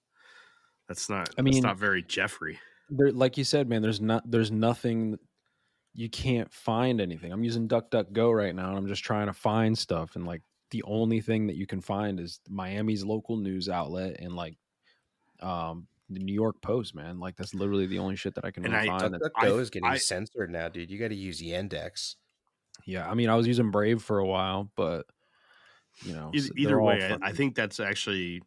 That's not very Jeffrey. Like you said, man, there's nothing. You can't find anything. I'm using DuckDuckGo right now, and I'm just trying to find stuff, and the only thing that you can find is Miami's local news outlet and the New York Post, man. That's literally the only shit that I can really find. DuckDuckGo is getting censored now, dude. You got to use Yandex. Yeah, I mean, I was using Brave for a while, but either way, I think that's actually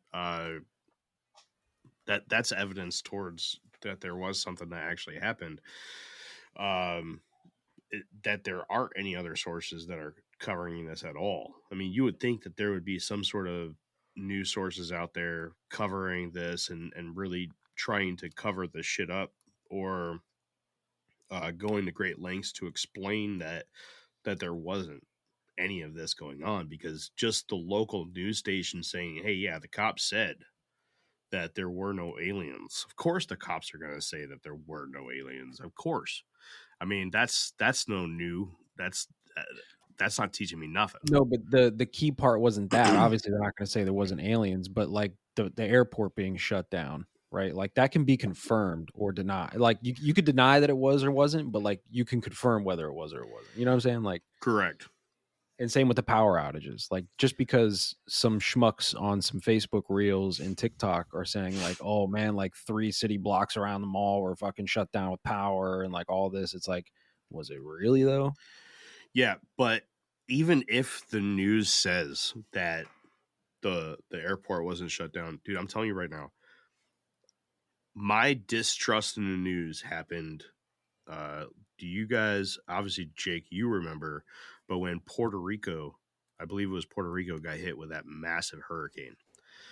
that's evidence towards that there was something that actually happened. That there aren't any other sources that are covering this at all. I mean, you would think that there would be some sort of news sources out there covering this and really trying to cover this shit up, or going to great lengths to explain that there wasn't any of this going on, because just the local news station saying, hey, yeah, the cops said that there were no aliens. Of course the cops are going to say that there were no aliens. Of course. I mean, that's no new. That's not teaching me nothing. No, but the key part wasn't that. Obviously, they're not going to say there wasn't aliens, but the airport being shut down, right? That can be confirmed or denied. You could deny that it was or wasn't, but you can confirm whether it was or it wasn't. You know what I'm saying? Correct. And same with the power outages. Just because some schmucks on some Facebook reels and TikTok are saying oh man, 3 city blocks around the mall were fucking shut down with power and all this, it's was it really though? Yeah, but even if the news says that the airport wasn't shut down, dude, I'm telling you right now, my distrust in the news happened. Do you guys, obviously, Jake, you remember, but when Puerto Rico, I believe it was Puerto Rico, got hit with that massive hurricane.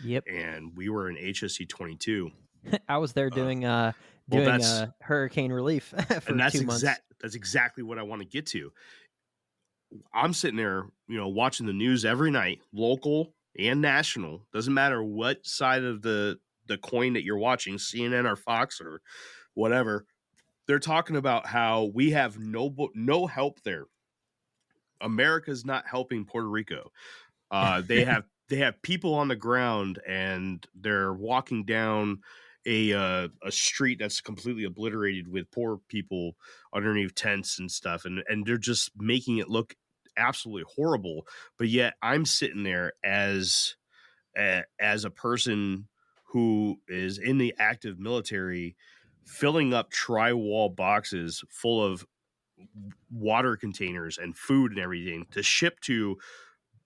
Yep. And we were in HSC 22. I was there doing hurricane relief for and that's 2 months. That's exactly what I want to get to. I'm sitting there, watching the news every night, local and national. Doesn't matter what side of the coin that you're watching, CNN or Fox or whatever. They're talking about how we have no help there. America's not helping Puerto Rico. They have people on the ground, and they're walking down a street that's completely obliterated with poor people underneath tents and stuff, and they're just making it look absolutely horrible. But yet I'm sitting there as a person who is in the active military, filling up tri-wall boxes full of water containers and food and everything to ship to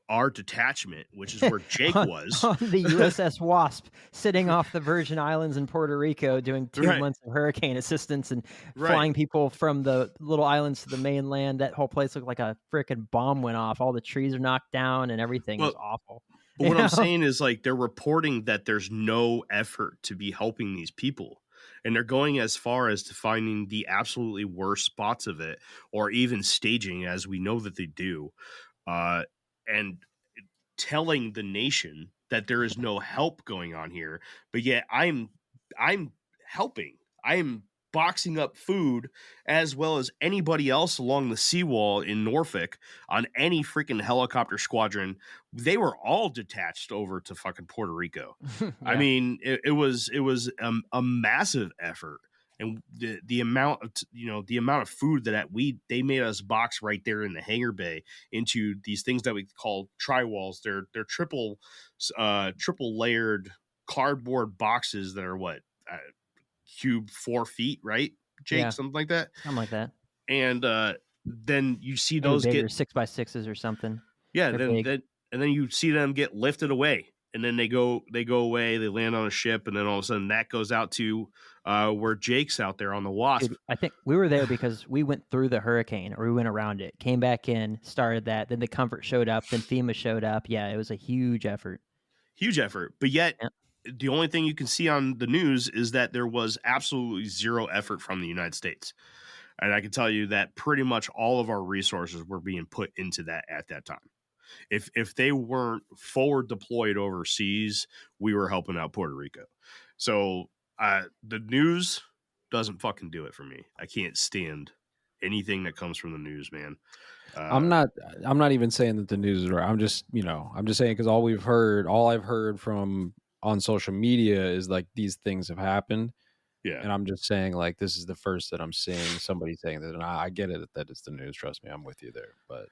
our detachment, which is where Jake was on the USS Wasp, sitting off the Virgin Islands in Puerto Rico, doing 2 months of hurricane assistance and flying people from the little islands to the mainland. That whole place looked like a freaking bomb went off. All the trees are knocked down and everything was awful. But what I'm saying is, like, they're reporting that there's no effort to be helping these people. And they're going as far as to finding the absolutely worst spots of it, or even staging, as we know that they do. And telling the nation that there is no help going on here, but yet I'm helping. I am boxing up food as well as anybody else along the seawall in Norfolk on any freaking helicopter squadron. They were all detached over to fucking Puerto Rico. Yeah. I mean, it was a massive effort. And the amount of the amount of food that they made us box right there in the hangar bay into these things that we call tri-walls. They're triple layered cardboard boxes that are cube 4 feet, right, Jake? Yeah. Something like that. Something like that. And then you see Maybe those bigger, get 6x6s or something. Yeah, and then you see them get lifted away. And then they go away, they land on a ship, and then all of a sudden that goes out to where Jake's out there on the Wasp. Dude, I think we were there because we went through the hurricane, or we went around it, came back in, started that, then the Comfort showed up, then FEMA showed up. Yeah, it was a huge effort. Huge effort. But yet, the only thing you can see on the news is that there was absolutely zero effort from the United States. And I can tell you that pretty much all of our resources were being put into that at that time. If they weren't forward deployed overseas, we were helping out Puerto Rico. So the news doesn't fucking do it for me. I can't stand anything that comes from the news, man. I'm not even saying that the news is right. I'm just saying, because all I've heard from on social media is like these things have happened. Yeah. And I'm just saying, like, this is the first that I'm seeing somebody saying that, and I get it that it's the news. Trust me, I'm with you there. But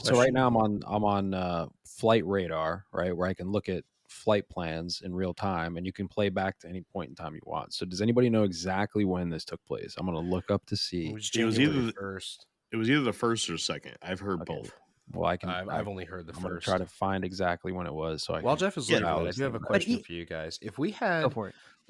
so right now I'm on Flight Radar, right, where I can look at flight plans in real time, and you can play back to any point in time you want. So does anybody know exactly when this took place? I'm going to look up to see. It was either the first. It was either the first or second. I've heard both. Well, I've only heard the I'm first. Try to find exactly when it was. So while Jeff is looking at it, I do have a question for you guys. If we had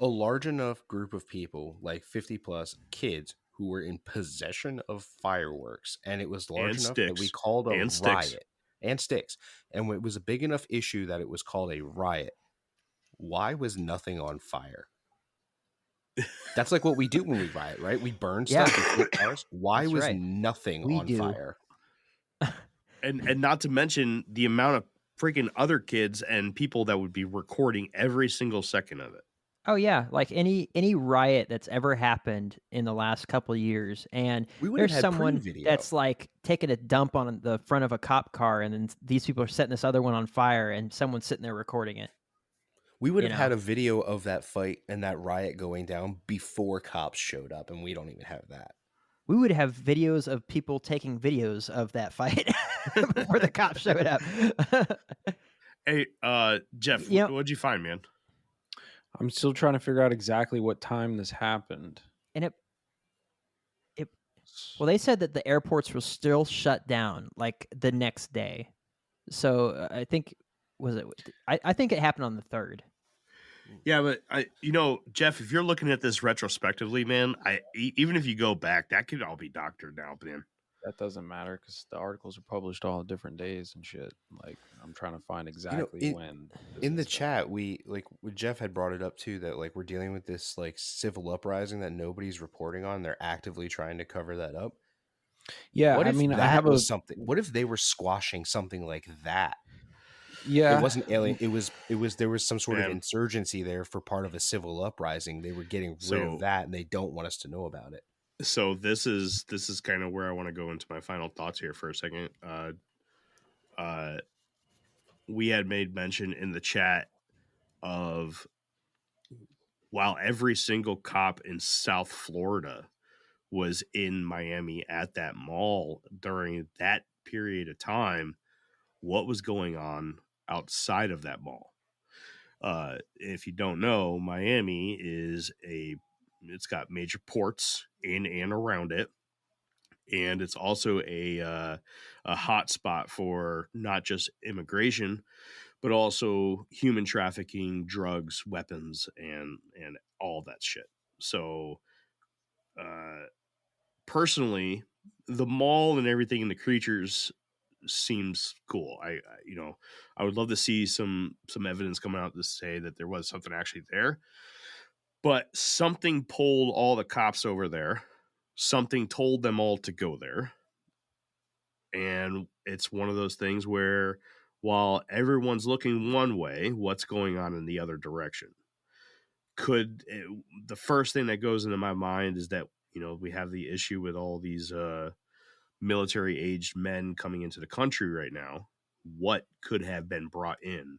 a large enough group of people, like 50 plus kids, who were in possession of fireworks, and it was large enough that we called a riot, and sticks, and it was a big enough issue that it was called a riot, why was nothing on fire? That's like what we do when we riot, right? We burn stuff. We flip cars. Why was nothing on fire? And not to mention the amount of freaking other kids and people that would be recording every single second of it. Oh yeah, like any riot that's ever happened in the last couple of years, and there's someone that's like taking a dump on the front of a cop car, and then these people are setting this other one on fire, and someone's sitting there recording it. We would have had a video of that fight and that riot going down before cops showed up, and we don't even have that. We would have videos of people taking videos of that fight before the cops showed up. Hey, Jeff, what'd you find, man? I'm still trying to figure out exactly what time this happened. And well, they said that the airports were still shut down like the next day. So I think I think it happened on the 3rd. Yeah, but Jeff, if you're looking at this retrospectively, man, even if you go back, that could all be doctored now, man. That doesn't matter because the articles are published all different days and shit. Like, I'm trying to find exactly when. In the chat, Jeff had brought it up too, that like we're dealing with this like civil uprising that nobody's reporting on. They're actively trying to cover that up. Yeah, what if I have something. What if they were squashing something like that? Yeah, it wasn't alien. It was there was some sort of insurgency there for part of a civil uprising. They were getting rid of that, and they don't want us to know about it. So this is kind of where I want to go into my final thoughts here for a second. We had made mention in the chat of while every single cop in South Florida was in Miami at that mall during that period of time, what was going on outside of that mall? If you don't know, Miami it's got major ports in and around it, and it's also a hot spot for not just immigration, but also human trafficking, drugs, weapons, and all that shit. So, personally, the mall and everything and the creatures seems cool. I would love to see some evidence coming out to say that there was something actually there. But something pulled all the cops over there. Something told them all to go there. And it's one of those things where while everyone's looking one way, what's going on in the other direction? The first thing that goes into my mind is that, we have the issue with all these military aged men coming into the country right now. What could have been brought in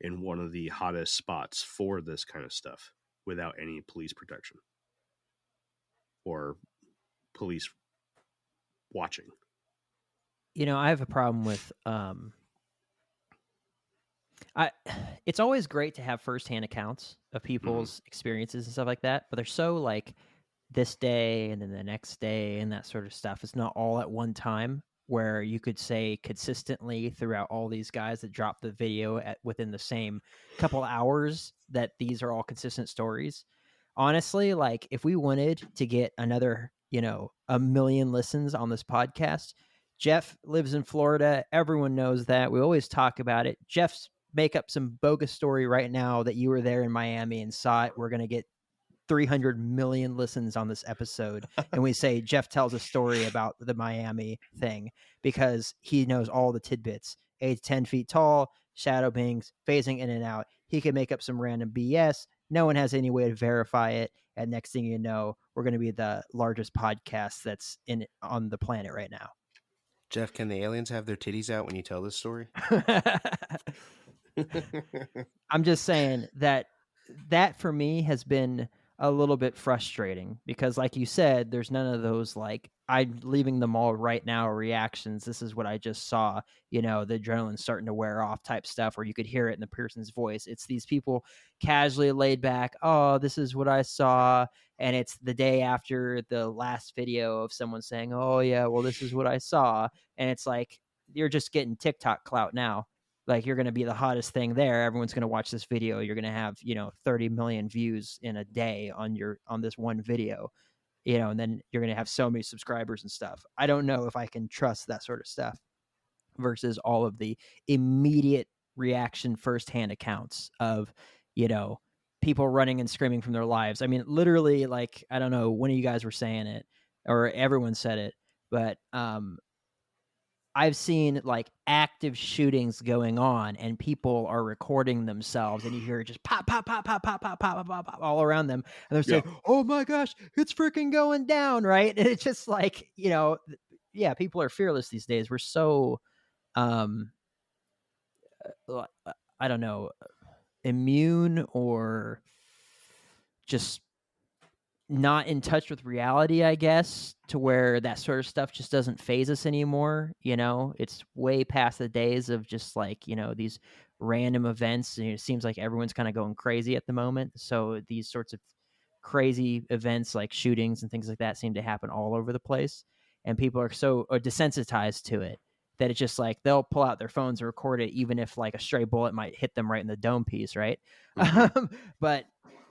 one of the hottest spots for this kind of stuff without any police protection or police watching? I have a problem with it's always great to have firsthand accounts of people's experiences and stuff like that, but they're so like this day and then the next day and that sort of stuff. It's not all at one time where you could say consistently throughout all these guys that dropped the video within the same couple hours that these are all consistent stories. Honestly, like if we wanted to get another, 1 million listens on this podcast, Jeff lives in Florida. Everyone knows that. We always talk about it. Jeff's make up some bogus story right now that you were there in Miami and saw it. We're going to get 300 million listens on this episode. And we say Jeff tells a story about the Miami thing because he knows all the tidbits. 8 to 10 feet tall, shadow beings, phasing in and out. He can make up some random BS. No one has any way to verify it. And next thing you know, we're going to be the largest podcast that's on the planet right now. Jeff, can the aliens have their titties out when you tell this story? I'm just saying that for me has been a little bit frustrating because like you said, there's none of those like I'm leaving the mall right now reactions. This is what I just saw, the adrenaline's starting to wear off type stuff where you could hear it in the person's voice. It's these people casually laid back. Oh, this is what I saw. And it's the day after the last video of someone saying, oh yeah, well, this is what I saw. And it's like, you're just getting TikTok clout now. Like you're going to be the hottest thing there. Everyone's going to watch this video. You're going to have, 30 million views in a day on this one video, and then you're going to have so many subscribers and stuff. I don't know if I can trust that sort of stuff versus all of the immediate reaction firsthand accounts of, people running and screaming from their lives. I mean, literally, like, I don't know, one of you guys were saying it or everyone said it, but, I've seen like active shootings going on and people are recording themselves and you hear just pop, pop, pop, pop, pop, pop, pop, pop, pop all around them. And they're saying, oh my gosh, it's freaking going down. Right. And it's just like, people are fearless these days. We're so, I don't know, immune or just not in touch with reality, I guess, to where that sort of stuff just doesn't phase us anymore. It's way past the days of just like, these random events. It seems like everyone's kind of going crazy at the moment. So these sorts of crazy events like shootings and things like that seem to happen all over the place. And people are so desensitized to it that it's just like they'll pull out their phones and record it, even if like a stray bullet might hit them right in the dome piece. Right. Mm-hmm. But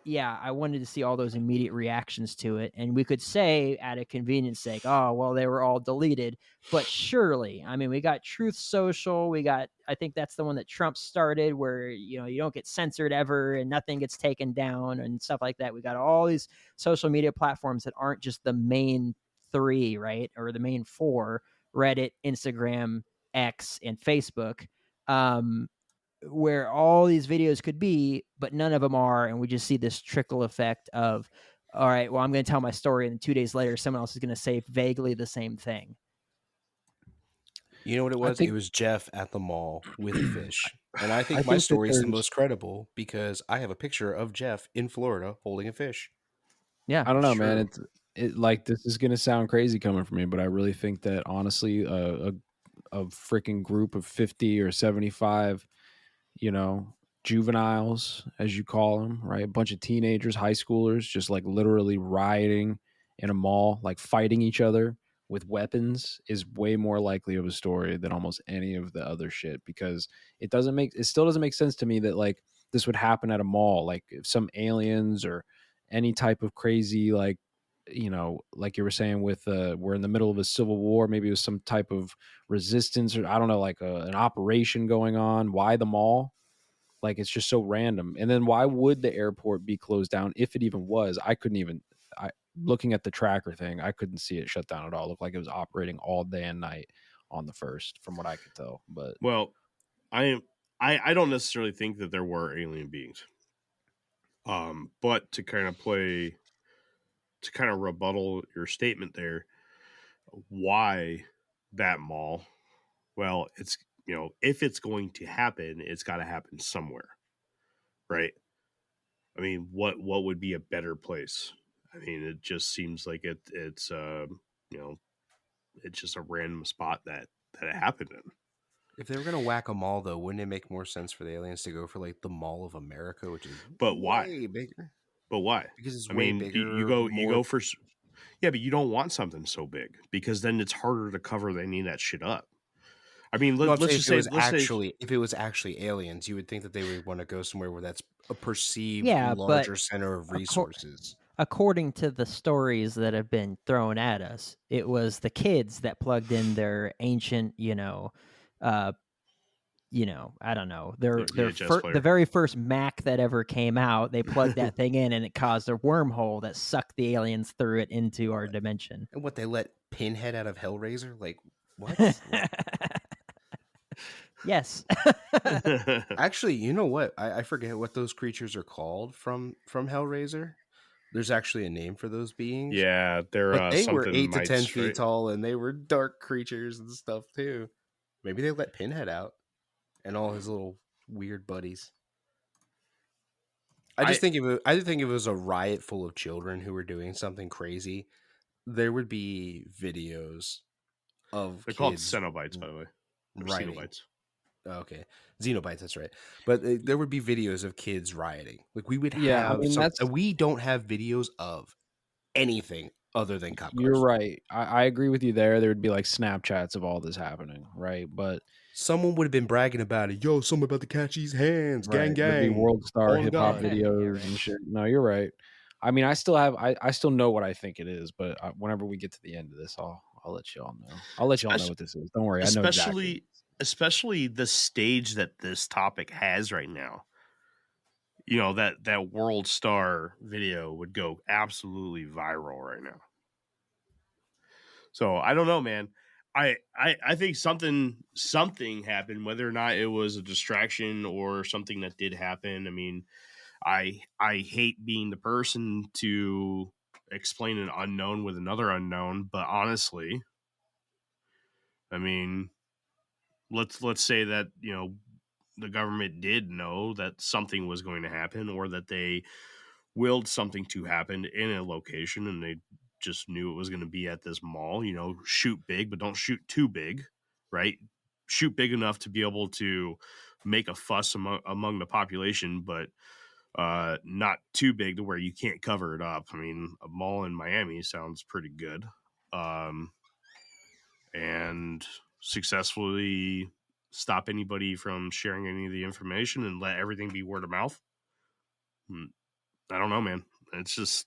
yeah, I wanted to see all those immediate reactions to it. And we could say at a convenience sake, oh, well, they were all deleted. But surely, I mean, we got Truth Social. I think that's the one that Trump started where, you don't get censored ever and nothing gets taken down and stuff like that. We got all these social media platforms that aren't just the main 3, right? Or the main 4, Reddit, Instagram, X, and Facebook. Where all these videos could be, but none of them are. And we just see this trickle effect of all right, well, I'm going to tell my story, and 2 days later, someone else is going to say vaguely the same thing. You know what it was? It was Jeff at the mall with a fish. And I think my think that story is the there's- most credible because I have a picture of Jeff in Florida holding a fish. Yeah. I don't know, True. man. It like this is gonna sound crazy coming from me, but I really think that honestly, a freaking group of 50 or 75, juveniles, as you call them, right? A bunch of teenagers, high schoolers, just like literally rioting in a mall, like fighting each other with weapons is way more likely of a story than almost any of the other shit, because it still doesn't make sense to me that like this would happen at a mall, like if some aliens or any type of crazy, like, like you were saying with we're in the middle of a civil war, maybe it was some type of resistance, or I don't know, like an operation going on. Why the mall? Like, it's just so random. And then why would the airport be closed down if it even was? Looking at the tracker thing, I couldn't see it shut down at all. It looked like it was operating all day and night on the first, from what I could tell. But Well, I don't necessarily think that there were alien beings. But to kind of rebuttal your statement there, why that mall? Well, it's, if it's going to happen, it's got to happen somewhere, right? I mean, what would be a better place? I mean, it just seems like it's it's just a random spot that it happened in. If they were going to whack a mall, though, wouldn't it make more sense for the aliens to go for like the Mall of America, which is But why? way bigger? But why? Because it's I way mean, bigger. you go for, yeah, but you don't want something so big because then it's harder to cover any of that shit up. I mean, let's just say if it was actually aliens, you would think that they would want to go somewhere where that's a perceived Yeah, larger but center of resources. According to the stories that have been thrown at us, it was the kids that plugged in their ancient, I don't know, the very first Mac that ever came out. They plugged that thing in, and it caused a wormhole that sucked the aliens through it into our dimension. And what, they let Pinhead out of Hellraiser? Like, what? Yes. Actually, you know what? I forget what those creatures are called from Hellraiser. There's actually a name for those beings. Yeah, they're but they were 8 mites, to 10 feet right? tall, and they were dark creatures and stuff too. Maybe they let Pinhead out and all his little weird buddies. I think if it was a riot full of children who were doing something crazy, there would be videos of They're called kids Cenobites, by the way. rioting. Cenobites. Okay, Xenobites, that's right. But there would be videos of kids rioting. Like, we would Yeah, I have mean, we don't have videos of anything other than cop cars. you're right. I agree with you there. There would be like Snapchats of all this happening, right? But someone would have been bragging about it. Yo, someone about to catch these hands. Gang, there'd be gang. world star On hip hop God. videos and shit. No, you're right. I mean, I still know what I think it is, but whenever we get to the end of this, I'll let y'all know. I'll let y'all know what this is. Don't worry, I know exactly. Especially the stage that this topic has right now. That world star video would go absolutely viral right now. So I don't know, man. I think something happened, whether or not it was a distraction or something that did happen. I mean, I hate being the person to explain an unknown with another unknown, but honestly, I mean, let's say that, the government did know that something was going to happen, or that they willed something to happen in a location, and they just knew it was going to be at this mall. Shoot big, but don't shoot too big, right? Shoot big enough to be able to make a fuss among the population, but not too big to where you can't cover it up. I mean, a mall in Miami sounds pretty good. And successfully stop anybody from sharing any of the information and let everything be word of mouth. I don't know, man. It's just,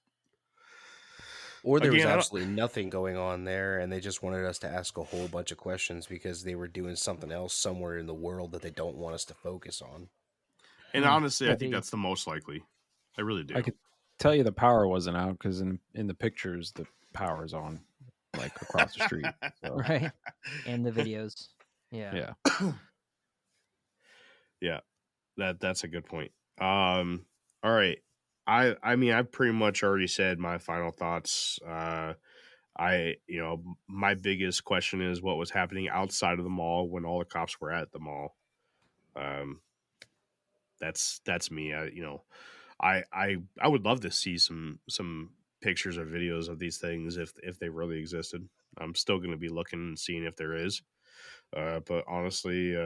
or there was absolutely nothing going on there, and they just wanted us to ask a whole bunch of questions because they were doing something else somewhere in the world that they don't want us to focus on. And honestly, I think that's the most likely. I really do. I could tell you the power wasn't out because in the pictures the power's on, like across the street. So. Right. And the videos. Yeah. Yeah. That's a good point. All right. I mean, I've pretty much already said my final thoughts. My biggest question is what was happening outside of the mall when all the cops were at the mall. That's me. I would love to see some pictures or videos of these things if they really existed. I'm still going to be looking and seeing if there is. But honestly,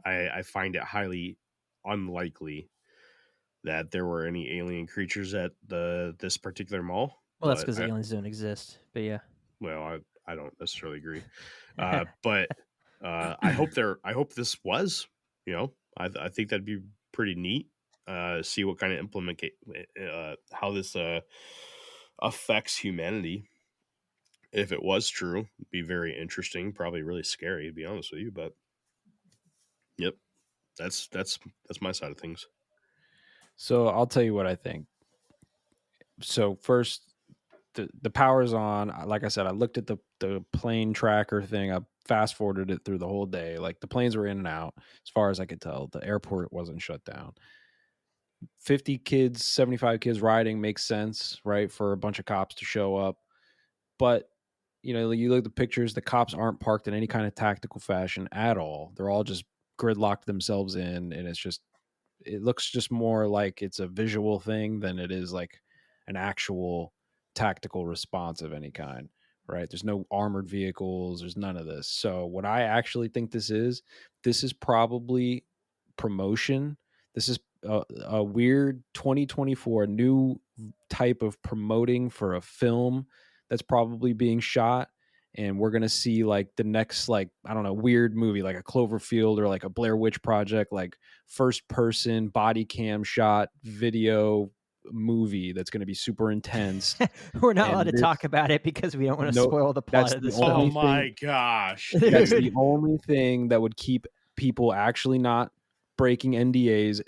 I find it highly unlikely that there were any alien creatures at this particular mall. Well, that's because aliens don't exist. But yeah. Well, I don't necessarily agree. But I hope this was. I think that'd be pretty neat. See what kind of how this affects humanity. If it was true, it'd be very interesting. Probably really scary, to be honest with you. But yep, that's my side of things. So I'll tell you what I think. So first, the power's on. Like I said, I looked at the plane tracker thing. I fast forwarded it through the whole day. Like the planes were in and out as far as I could tell. The airport wasn't shut down. 50 kids, 75 kids riding makes sense, right? For a bunch of cops to show up. But, you look at the pictures, the cops aren't parked in any kind of tactical fashion at all. They're all just gridlocked themselves in. And it looks just more like it's a visual thing than it is like an actual tactical response of any kind, right? There's no armored vehicles. There's none of this. So what I actually think this is probably promotion. This is a weird 2024 new type of promoting for a film that's probably being shot. And we're going to see like the next, like, I don't know, weird movie, like a Cloverfield or like a Blair Witch Project, like first person body cam shot video movie that's going to be super intense. We're not allowed to talk about it because we don't want to spoil the plot of this film. Oh my gosh. That's the only thing that would keep people actually not breaking NDAs.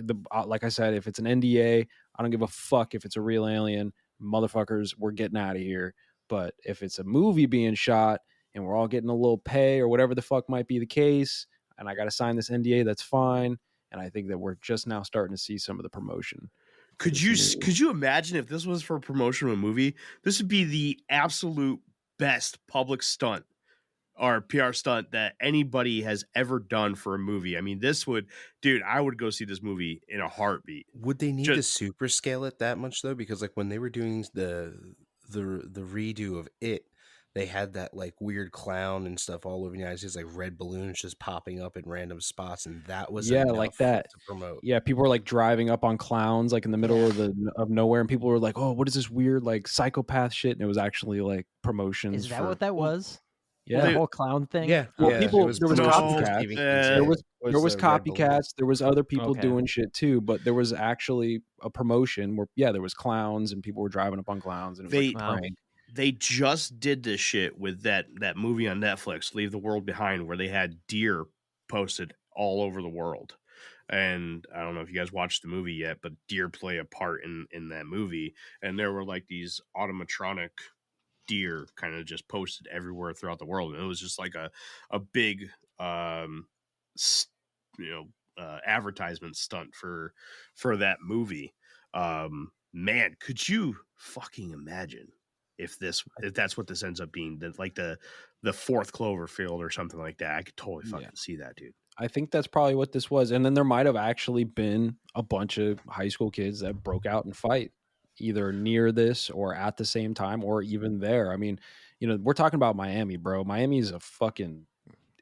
Like I said, if it's an NDA, I don't give a fuck if it's a real alien. Motherfuckers, we're getting out of here. But if it's a movie being shot and we're all getting a little pay or whatever the fuck might be the case, and I got to sign this NDA, that's fine. And I think that we're just now starting to see some of the promotion. Could you imagine if this was for promotion of a movie? This would be the absolute best public stunt or PR stunt that anybody has ever done for a movie. I mean, I would go see this movie in a heartbeat. Would they need to super scale it that much though? Because like when they were doing the redo of it, they had that like weird clown and stuff all over the United States, like red balloons just popping up in random spots, and that was like that to promote. Yeah, people were like driving up on clowns like in the middle of nowhere, and people were like, "Oh, what is this weird like psychopath shit?" And it was actually like promotions. Is that what that was? Yeah, the whole clown thing. Yeah, well, there was copycats. There was copycats. There was other people doing shit too, but there was actually a promotion where there was clowns and people were driving up on clowns, and it was like a prank. They just did this shit with that movie on Netflix, Leave the World Behind, where they had deer posted all over the world. And I don't know if you guys watched the movie yet, but deer play a part in that movie. And there were like these automatronic deer kind of just posted everywhere throughout the world. And it was just like a big, advertisement stunt for that movie. Man, could you fucking imagine if that's what this ends up being, like the fourth Cloverfield or something like that? I could totally fucking see that, dude. I think that's probably what this was. And then there might have actually been a bunch of high school kids that broke out and fight either near this or at the same time or even there. I mean, we're talking about Miami, bro. Miami is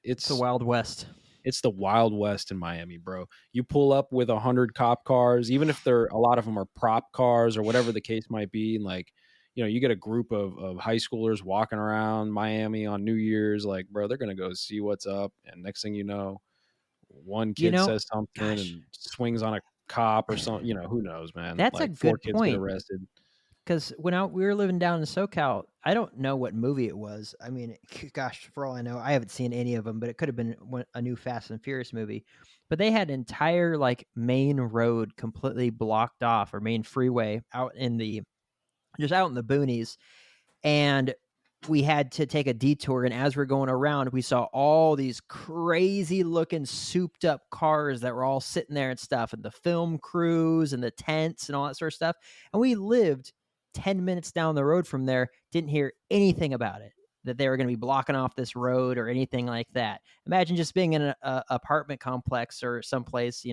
it's the Wild West. It's the Wild West in Miami, bro. You pull up with 100 cop cars, even if a lot of them are prop cars or whatever the case might be. And like, you get a group of high schoolers walking around Miami on New Year's, like, bro, they're going to go see what's up. And next thing you know, one kid says something and swings on a cop or something. Who knows, man? That's like a good 4 kids point. get arrested. Because when we were living down in SoCal, I don't know what movie it was. I mean, gosh, for all I know, I haven't seen any of them, but it could have been a new Fast and Furious movie. But they had an entire like main road completely blocked off, or main freeway out in the boonies, and we had to take a detour, and as we're going around, we saw all these crazy looking souped up cars that were all sitting there and stuff, and the film crews and the tents and all that sort of stuff. And we lived 10 minutes down the road from there, didn't hear anything about it, that they were going to be blocking off this road or anything like that. Imagine just being in an apartment complex or someplace,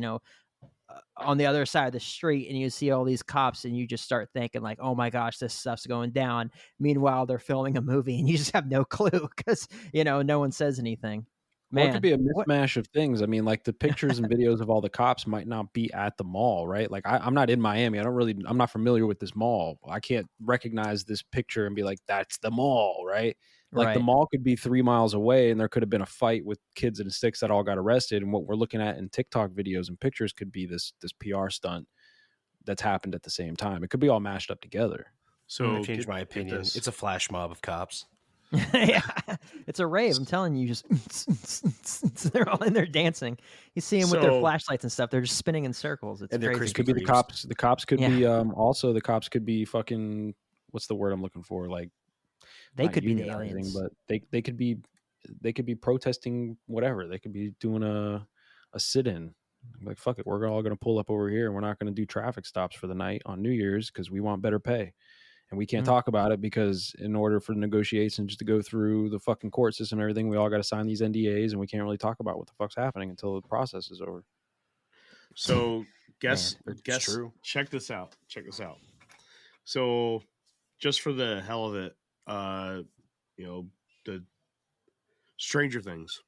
on the other side of the street, and you see all these cops, and you just start thinking like, oh my gosh, this stuff's going down. Meanwhile, they're filming a movie and you just have no clue because, no one says anything. Man, well, it could be a mishmash of things. I mean, like the pictures and videos of all the cops might not be at the mall, right? Like I'm not in Miami. I'm not familiar with this mall. I can't recognize this picture and be like, that's the mall, right? Like the mall could be 3 miles away, and there could have been a fight with kids and sticks that all got arrested. And what we're looking at in TikTok videos and pictures could be this PR stunt that's happened at the same time. It could be all mashed up together. So, change my opinion. It's a flash mob of cops. Yeah, it's a rave. I'm telling you, just they're all in there dancing. You see them with their flashlights and stuff. They're just spinning in circles. It's crazy. It could be the cops. The cops could be also the cops could be fucking. What's the word I'm looking for? Like they could be the aliens, but they could be protesting whatever. They could be doing a sit-in. Like fuck it, we're all going to pull up over here, and we're not going to do traffic stops for the night on New Year's because we want better pay. And we can't talk about it because in order for negotiations to go through the fucking court system and everything, we all got to sign these NDAs, and we can't really talk about what the fuck's happening until the process is over. So guess, true. Check this out. So just for the hell of it, the Stranger Things,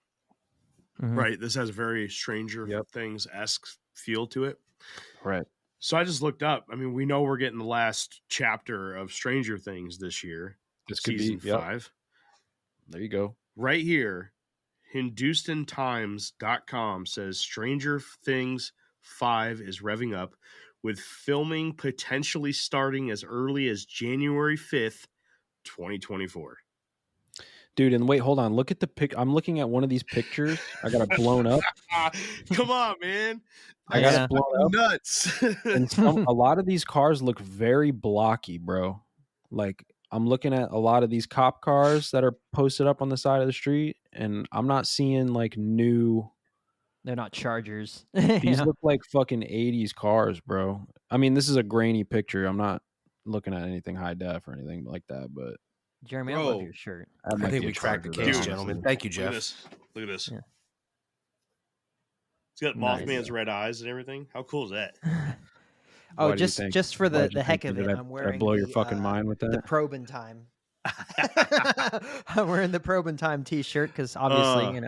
right? This has a very Stranger Things-esque feel to it. Right. So I just looked up. I mean, we know we're getting the last chapter of Stranger Things this year. This could season be 5. There you go. Right here, HindustanTimes.com says Stranger Things 5 is revving up, with filming potentially starting as early as January 5th, 2024. Dude, and wait, hold on. Look at the pic. I'm looking at one of these pictures. I got it blown up. Come on, man. I got it blown up. Nuts. And a lot of these cars look very blocky, bro. Like I'm looking at a lot of these cop cars that are posted up on the side of the street, and I'm not seeing like new. They're not Chargers. These look like fucking 80s cars, bro. I mean, this is a grainy picture. I'm not looking at anything high def or anything like that, but. Jeremy, I love your shirt. I think we cracked the case, gentlemen. Thank you, Jeff. Look at this. Yeah. It's got Mothman's red eyes and everything. How cool is that? Oh, just for the heck of it, I'm wearing. Did I blow your fucking mind with that? The Probe in Time. I'm wearing the Probe in Time T-shirt because obviously,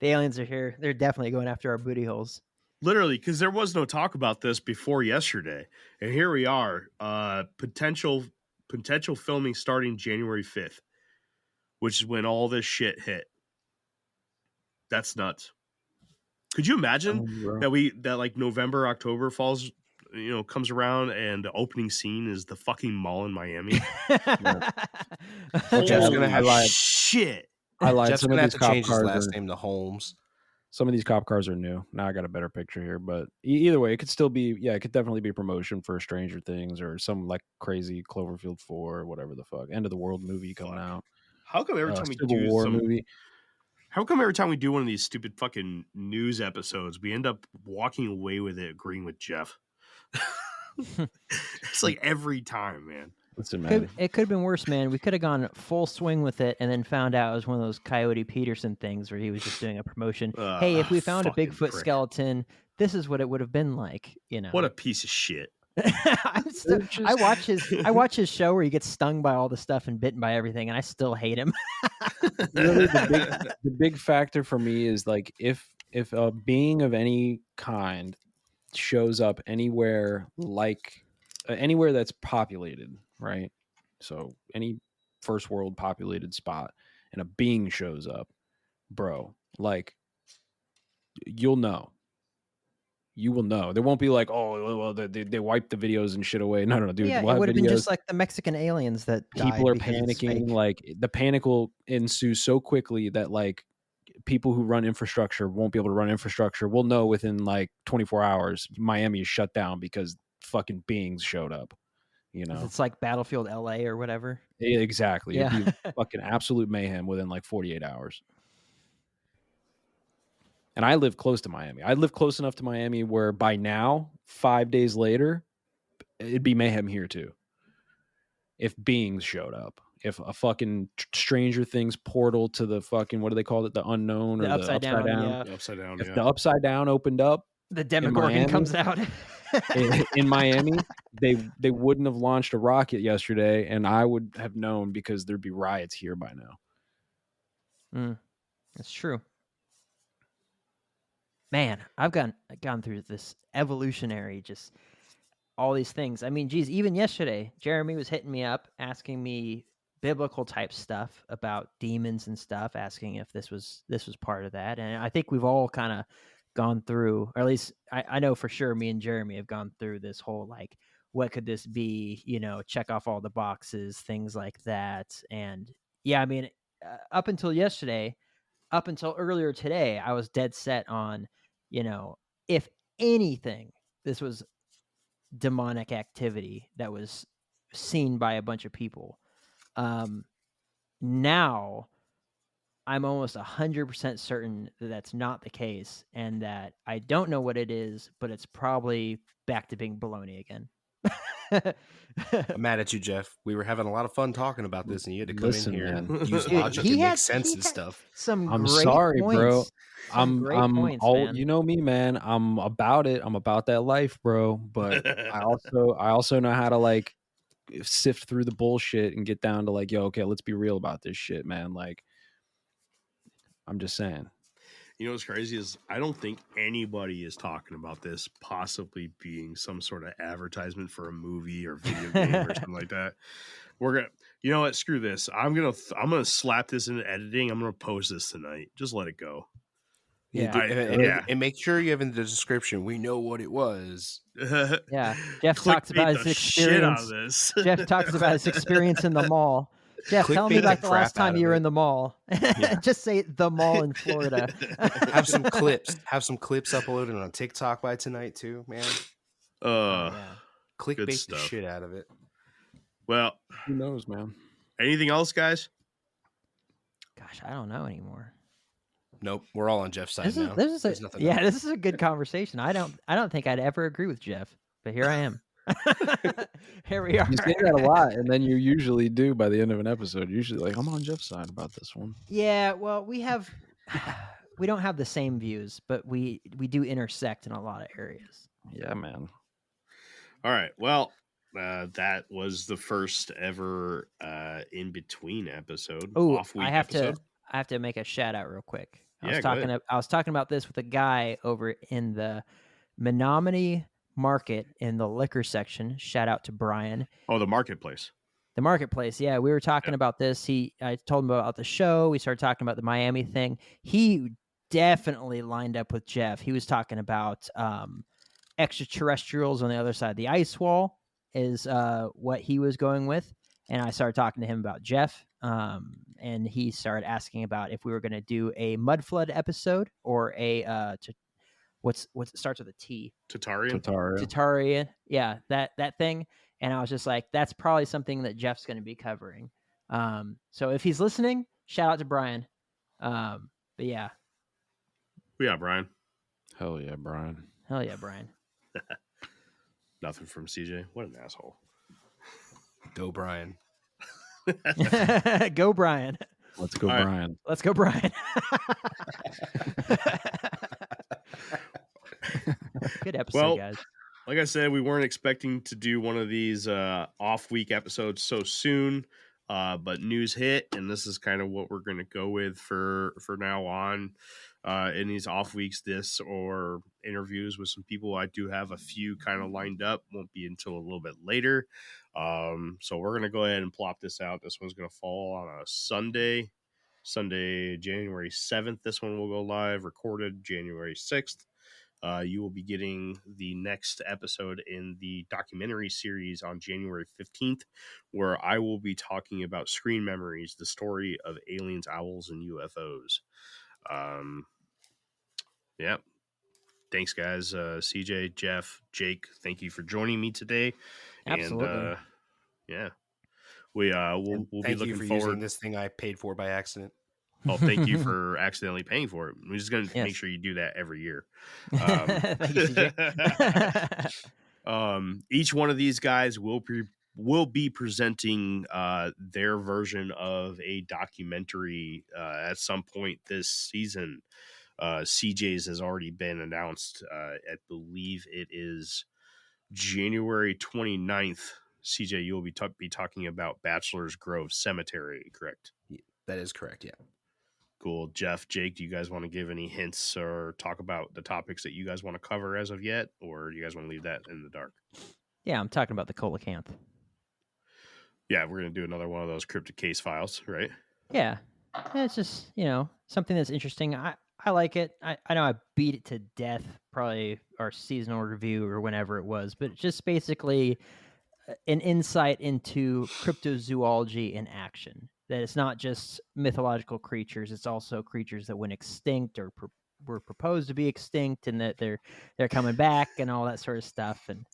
the aliens are here. They're definitely going after our booty holes. Literally, because there was no talk about this before yesterday, and here we are. Potential filming starting January 5th, which is when all this shit hit. That's nuts. Could you imagine that like November, October falls, comes around and the opening scene is the fucking mall in Miami? Jeff's gonna have shit. I lied. Jeff's gonna have to change his last name to Holmes. Some of these cop cars are new. Now I got a better picture here, but either way, it could still be, it could definitely be promotion for Stranger Things or some like crazy Cloverfield 4 or whatever the fuck. End of the world movie coming out. How come every time we Civil do War movie? How come every time we do one of these stupid fucking news episodes, we end up walking away with it agreeing with Jeff? It's like every time, man. It could have been worse, man. We could have gone full swing with it and then found out it was one of those Coyote Peterson things where he was just doing a promotion. Hey, if we found a Bigfoot skeleton, this is what it would have been like. What a piece of shit. I watch his show where he gets stung by all the stuff and bitten by everything, and I still hate him. Really, the big factor for me is like if a being of any kind shows up anywhere that's populated, right? So any first world populated spot and a being shows up, bro, like you will know. There won't be like, oh, well, they wiped the videos and shit away. No, dude. Yeah, it would have been just like the Mexican aliens that people are panicking. Like the panic will ensue so quickly that like people who run infrastructure won't be able to run infrastructure. We'll know within like 24 hours Miami is shut down because fucking beings showed up. You know, it's like Battlefield LA or whatever. Yeah, exactly. Yeah. It'd be fucking absolute mayhem within like 48 hours. And I live close to Miami. I live close enough to Miami where by now, 5 days later, it'd be mayhem here too. If beings showed up, if a fucking Stranger Things portal to the fucking, what do they call it? The unknown or the upside down? Yeah. The upside down. If the upside down opened up, The Demogorgon comes out. in Miami, they wouldn't have launched a rocket yesterday, and I would have known because there'd be riots here by now. That's true. Man, I've gone through this evolutionary, just all these things. I mean, geez, even yesterday, Jeremy was hitting me up, asking me biblical type stuff about demons and stuff, asking if this was part of that. And I think we've all kind of gone through, or at least I know for sure me and Jeremy have gone through this whole, like, what could this be? You know, check off all the boxes, things like that. And yeah, I mean, up until yesterday, up until earlier today, I was dead set on, you know, if anything, this was demonic activity that was seen by a bunch of people. Now I'm almost 100% certain that that's not the case, and that I don't know what it is, but it's probably back to being baloney again. I'm mad at you, Jeff. We were having a lot of fun talking about this, and you had to come in here man. and use logic and make sense and stuff. I'm sorry, bro. I'm points, all, man. you know me, man. I'm about it. I'm about that life, bro. But I also know how to, like, sift through the bullshit and get down to, like, yo, okay, let's be real about this shit, man. Like, I'm just saying. You know what's crazy is I don't think anybody is talking about this possibly being some sort of advertisement for a movie or video game or something like that. We're gonna, you know what? Screw this. I'm gonna slap this into editing. I'm gonna post this tonight. Just let it go. Yeah, and make sure you have in the description. We know what it was. Yeah, Jeff talks about his experience. Jeff talks about his experience in the mall. Jeff, tell me about the last time you were in the mall. Just say the mall in Florida. Have some clips. Have some clips uploaded on TikTok by tonight too, man. Clickbait the shit out of it. Well, who knows, man? Anything else, guys? Gosh, I don't know anymore. Nope, we're all on Jeff's side now. This is a good conversation. I don't think I'd ever agree with Jeff, but here I am. Here we are. You say that a lot, and then you usually do by the end of an episode. You're usually like, I'm on Jeff's side about this one. Yeah, well, we don't have the same views, but we do intersect in a lot of areas. Yeah, man. All right. Well, that was the first ever in between episode. Oh, I have to make a shout out real quick. I was talking about this with a guy over in the Menominee Market in the liquor section. Shout out to Brian. Oh, the marketplace. The marketplace. Yeah, we were talking about this. I told him about the show. We started talking about the Miami thing. He definitely lined up with Jeff. He was talking about extraterrestrials on the other side of the ice wall is what he was going with. And I started talking to him about Jeff. And he started asking about if we were going to do a mud flood episode or a what's it starts with a T. Tatarian. Yeah, that thing. And I was just like, that's probably something that Jeff's going to be covering. So if he's listening, shout out to Brian. But yeah. Brian. Hell yeah, Brian. Hell yeah, Brian. Nothing from CJ. What an asshole. Go Brian. Go Brian. Let's go, Brian. Right. Let's go, Brian. Good episode, guys. Like I said, we weren't expecting to do one of these off-week episodes so soon, but news hit, and this is kind of what we're going to go with for now on. In these off weeks, this or interviews with some people. I do have a few kind of lined up. Won't be until a little bit later. So we're going to go ahead and plop this out. This one's going to fall on a Sunday, January 7th. This one will go live, recorded January 6th. You will be getting the next episode in the documentary series on January 15th, where I will be talking about Screen Memories, the story of aliens, owls, and UFOs. Yeah. Thanks, guys. CJ, Jeff, Jake, thank you for joining me today. Absolutely. And Yeah. We'll be thank you looking for forward. using this thing I paid for by accident. Oh, thank you for accidentally paying for it. We're just going to make sure you do that every year. Thank you, CJ. Each one of these guys will be presenting their version of a documentary at some point this season. CJ's has already been announced. I believe it is January 29th. CJ, you'll be talking about Bachelor's Grove Cemetery, correct? That is correct, yeah. Cool. Jeff, Jake, do you guys want to give any hints or talk about the topics that you guys want to cover as of yet, or do you guys want to leave that in the dark? Yeah, I'm talking about the coelacanth. Yeah, we're going to do another one of those cryptic case files, right? Yeah. It's just, something that's interesting. I like it. I know I beat it to death, probably our seasonal review or whenever it was, but it's just basically an insight into cryptozoology in action. That it's not just mythological creatures; it's also creatures that went extinct or were proposed to be extinct, and that they're coming back and all that sort of stuff, and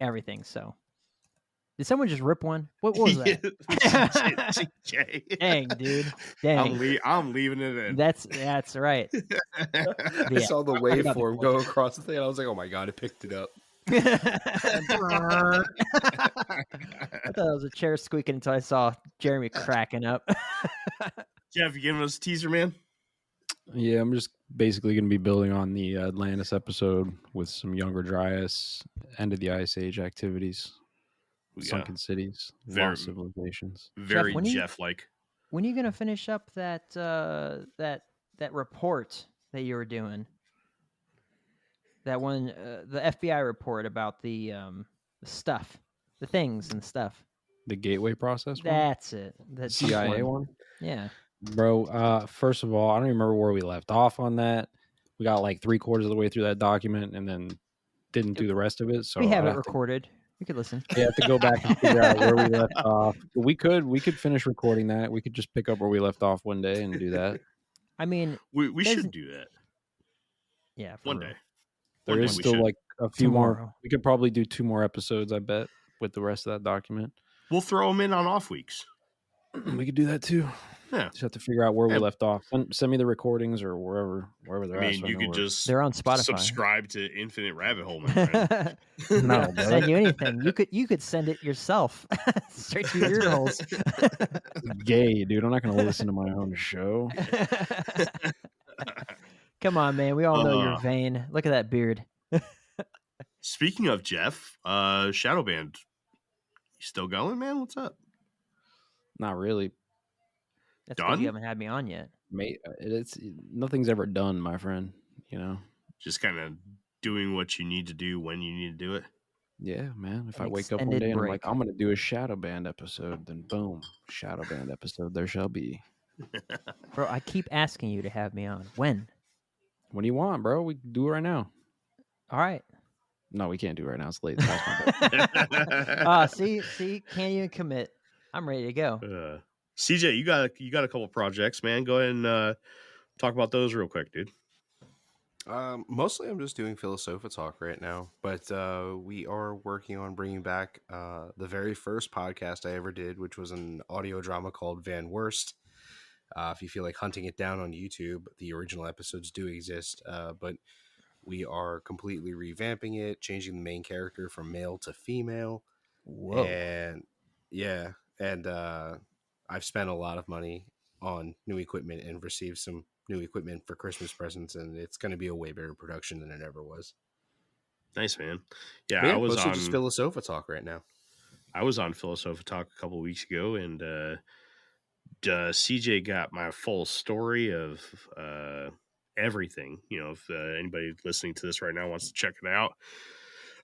everything. So, did someone just rip one? What was that? Dang, dude! Dang, I'm leaving it in. That's right. I saw the waveform go across the thing, and I was like, "Oh my god!" It picked it up. I thought it was a chair squeaking until I saw Jeremy cracking up. Jeff, you giving us a teaser, man? Yeah, I'm just basically going to be building on the Atlantis episode with some younger Dryas, end of the Ice Age activities, sunken cities, lost civilizations. Very Jeff-like. When are you going to finish up that report that you were doing? That one, the FBI report about the stuff, the things and stuff. The gateway process one? That's it. The CIA one? Yeah. Bro, first of all, I don't even remember where we left off on that. We got like 3/4 of the way through that document and then didn't do the rest of it. So we have it recorded. We could listen. We have to go back and figure out where we left off. But we could finish recording that. We could just pick up where we left off one day and do that. I mean, we should do that. Yeah, one day. There is still like a few more. We could probably do 2 more episodes, I bet, with the rest of that document. We'll throw them in on off weeks. We could do that too. Yeah. Just have to figure out where we left off. Send me the recordings or wherever they're at. I mean, you could just they're on Spotify. Subscribe to Infinite Rabbit Hole, my friend. No, send you anything. You could send it yourself straight to your ear holes. Gay, dude. I'm not going to listen to my own show. Come on, man. We all know you're vain. Look at that beard. Speaking of Jeff, Shadowband, you still going, man? What's up? Not really. That's because you haven't had me on yet. Mate, nothing's ever done, my friend. Just kind of doing what you need to do when you need to do it. Yeah, man. If I wake up one day and I'm like, I'm going to do a Shadowband episode, then boom, Shadowband episode there shall be. Bro, I keep asking you to have me on. When? What do you want, bro? We can do it right now. All right. No, we can't do it right now. It's late. See, can't even commit. I'm ready to go. CJ, you got a couple projects, man. Go ahead and talk about those real quick, dude. Mostly I'm just doing Philosopha Talk right now, but we are working on bringing back the very first podcast I ever did, which was an audio drama called Van Worst. If you feel like hunting it down on YouTube, the original episodes do exist, but we are completely revamping it, changing the main character from male to female. Whoa. And I've spent a lot of money on new equipment and received some new equipment for Christmas presents, and it's going to be a way better production than it ever was. Nice, man. Yeah, I was on just Philosopha Talk right now. I was on Philosopha Talk a couple of weeks ago, and CJ got my full story of everything. If anybody listening to this right now wants to check it out,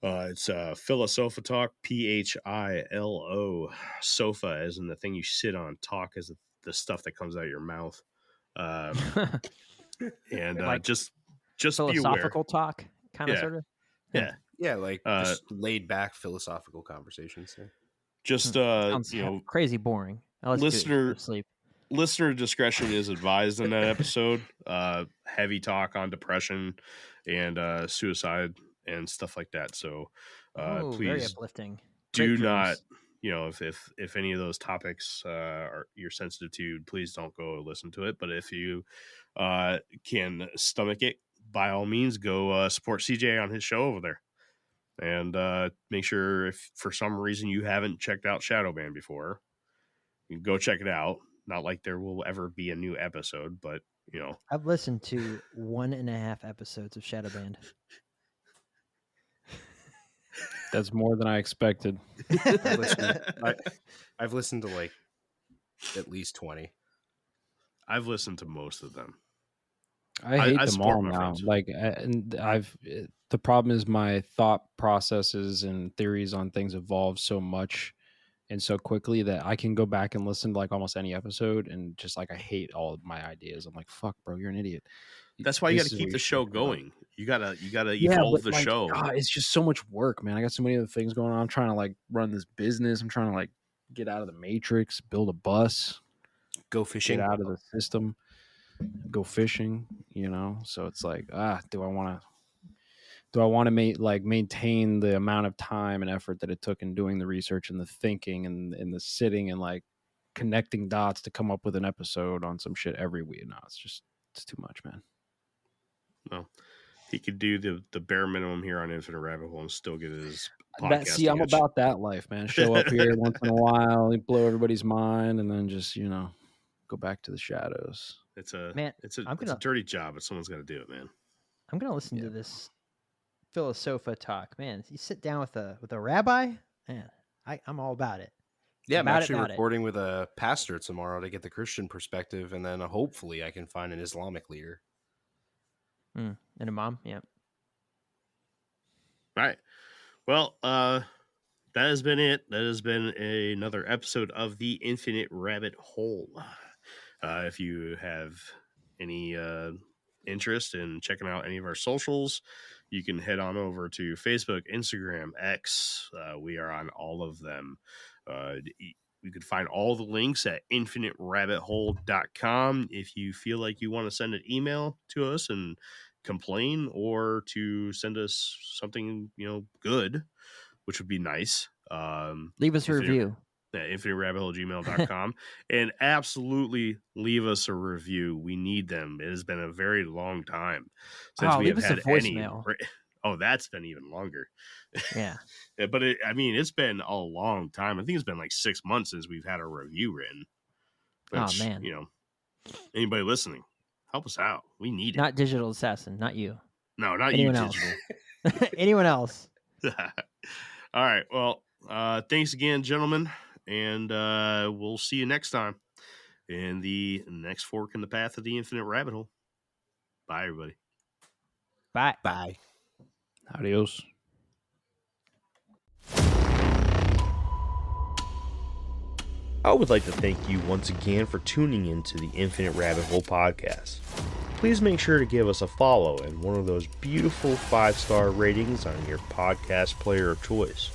it's Philosopha Talk, PHILO, sofa as in the thing you sit on, talk as the stuff that comes out of your mouth. And like just philosophical talk, kind of, sort of. Yeah, like just laid back philosophical conversations. Yeah. Just sounds crazy boring. Listener discretion is advised in that episode. Heavy talk on depression and suicide and stuff like that. So please very uplifting. do not if any of those topics are you're sensitive to, please don't go listen to it. But if you can stomach it, by all means, go support CJ on his show over there. And make sure, if for some reason you haven't checked out Shadowban before, you can go check it out. Not like there will ever be a new episode, but I've listened to 1.5 episodes of Shadowband. That's more than I expected. I've listened to like at least 20. I've listened to most of them. I hate them all now. Like, and the problem is my thought processes and theories on things evolve so much and so quickly that I can go back and listen to like almost any episode and just like I hate all of my ideas. I'm like, fuck, bro, you're an idiot. That's why you got to keep the show going. You gotta evolve the show. God, it's just so much work, man. I got so many other things going on. I'm trying to like run this business. I'm trying to like get out of the matrix, build a bus, go fishing, get out of the system, go fishing. So it's like, do I want to maintain the amount of time and effort that it took in doing the research and the thinking and the sitting and like connecting dots to come up with an episode on some shit every week? No, it's too much, man. Well, he could do the bare minimum here on Infinite Rabbit Hole and still get his podcast. I'm about that life, man. Show up here once in a while, blow everybody's mind, and then just go back to the shadows. It's a dirty job, but someone's got to do it, man. I'm gonna listen to this philosopha talk, man. You sit down with a rabbi, man. I'm all about it. Yeah, I'm actually recording with a pastor tomorrow to get the Christian perspective, and then hopefully I can find an Islamic leader. And a mom, yeah. All right. Well, that has been it. That has been another episode of the Infinite Rabbit Hole. If you have any interest in checking out any of our socials, you can head on over to Facebook, Instagram, X. We are on all of them. You can find all the links at infiniterabbithole.com. If you feel like you want to send an email to us and complain, or to send us something, good, which would be nice. Leave us a review. infiniterabbithole@gmail.com and absolutely leave us a review. We need them. It has been a very long time since we have had any. Oh, that's been even longer. Yeah. But it's been a long time. I think it's been like 6 months since we've had a review written. Which, oh man. Anybody listening, help us out. We need it. Not Digital Assassin, not you. No, not anyone you, else. Digital. Anyone else. All right. Well, thanks again, gentlemen. And we'll see you next time in the next fork in the path of the Infinite Rabbit Hole. Bye, everybody. Bye. Bye. Adios. I would like to thank you once again for tuning into the Infinite Rabbit Hole podcast. Please make sure to give us a follow and one of those beautiful 5-star ratings on your podcast player of choice.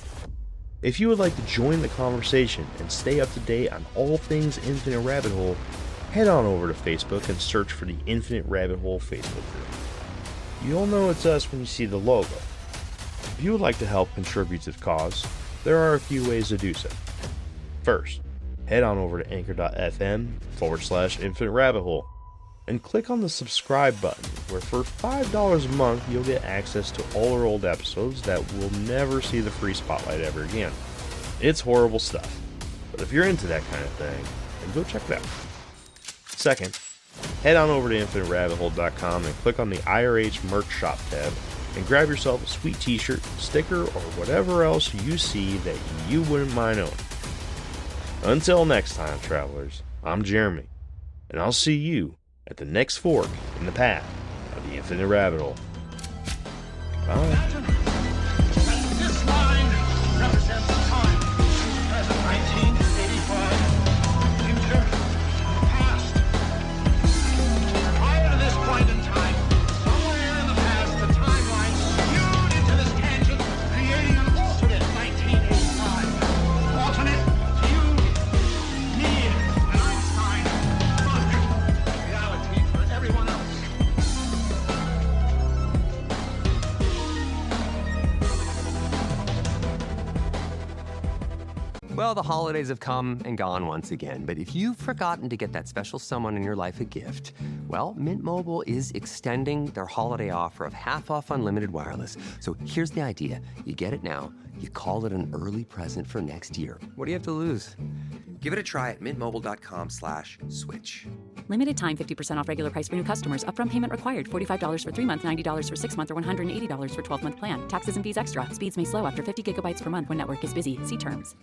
If you would like to join the conversation and stay up to date on all things Infinite Rabbit Hole, head on over to Facebook and search for the Infinite Rabbit Hole Facebook group. You'll know it's us when you see the logo. If you would like to help contribute to the cause, there are a few ways to do so. First, head on over to anchor.fm/Infinite Rabbit Hole and click on the subscribe button, where for $5 a month you'll get access to all our old episodes that will never see the free spotlight ever again. It's horrible stuff, but if you're into that kind of thing, then go check it out. Second, head on over to infiniterabbithole.com and click on the IRH merch shop tab and grab yourself a sweet t-shirt, sticker, or whatever else you see that you wouldn't mind owning. Until next time, travelers, I'm Jeremy, and I'll see you at the next fork in the path of the Infinite Rabbit Hole. Bye. This line represents the time. Present 1985. Future. Past. Prior to this point in time, somewhere in the past, the timeline spewed into this tangent, creating an alternate 1985. Alternate to you, me, and Einstein. Fuck. Reality for everyone else. Well, the holidays have come and gone once again, but if you've forgotten to get that special someone in your life a gift, well, Mint Mobile is extending their holiday offer of half off unlimited wireless. So here's the idea. You get it now, you call it an early present for next year. What do you have to lose? Give it a try at mintmobile.com/switch. Limited time 50% off regular price for new customers. Upfront payment required. $45 for 3 months, $90 for 6 months, or $180 for 12-month plan. Taxes and fees extra. Speeds may slow after 50 gigabytes per month when network is busy. See terms.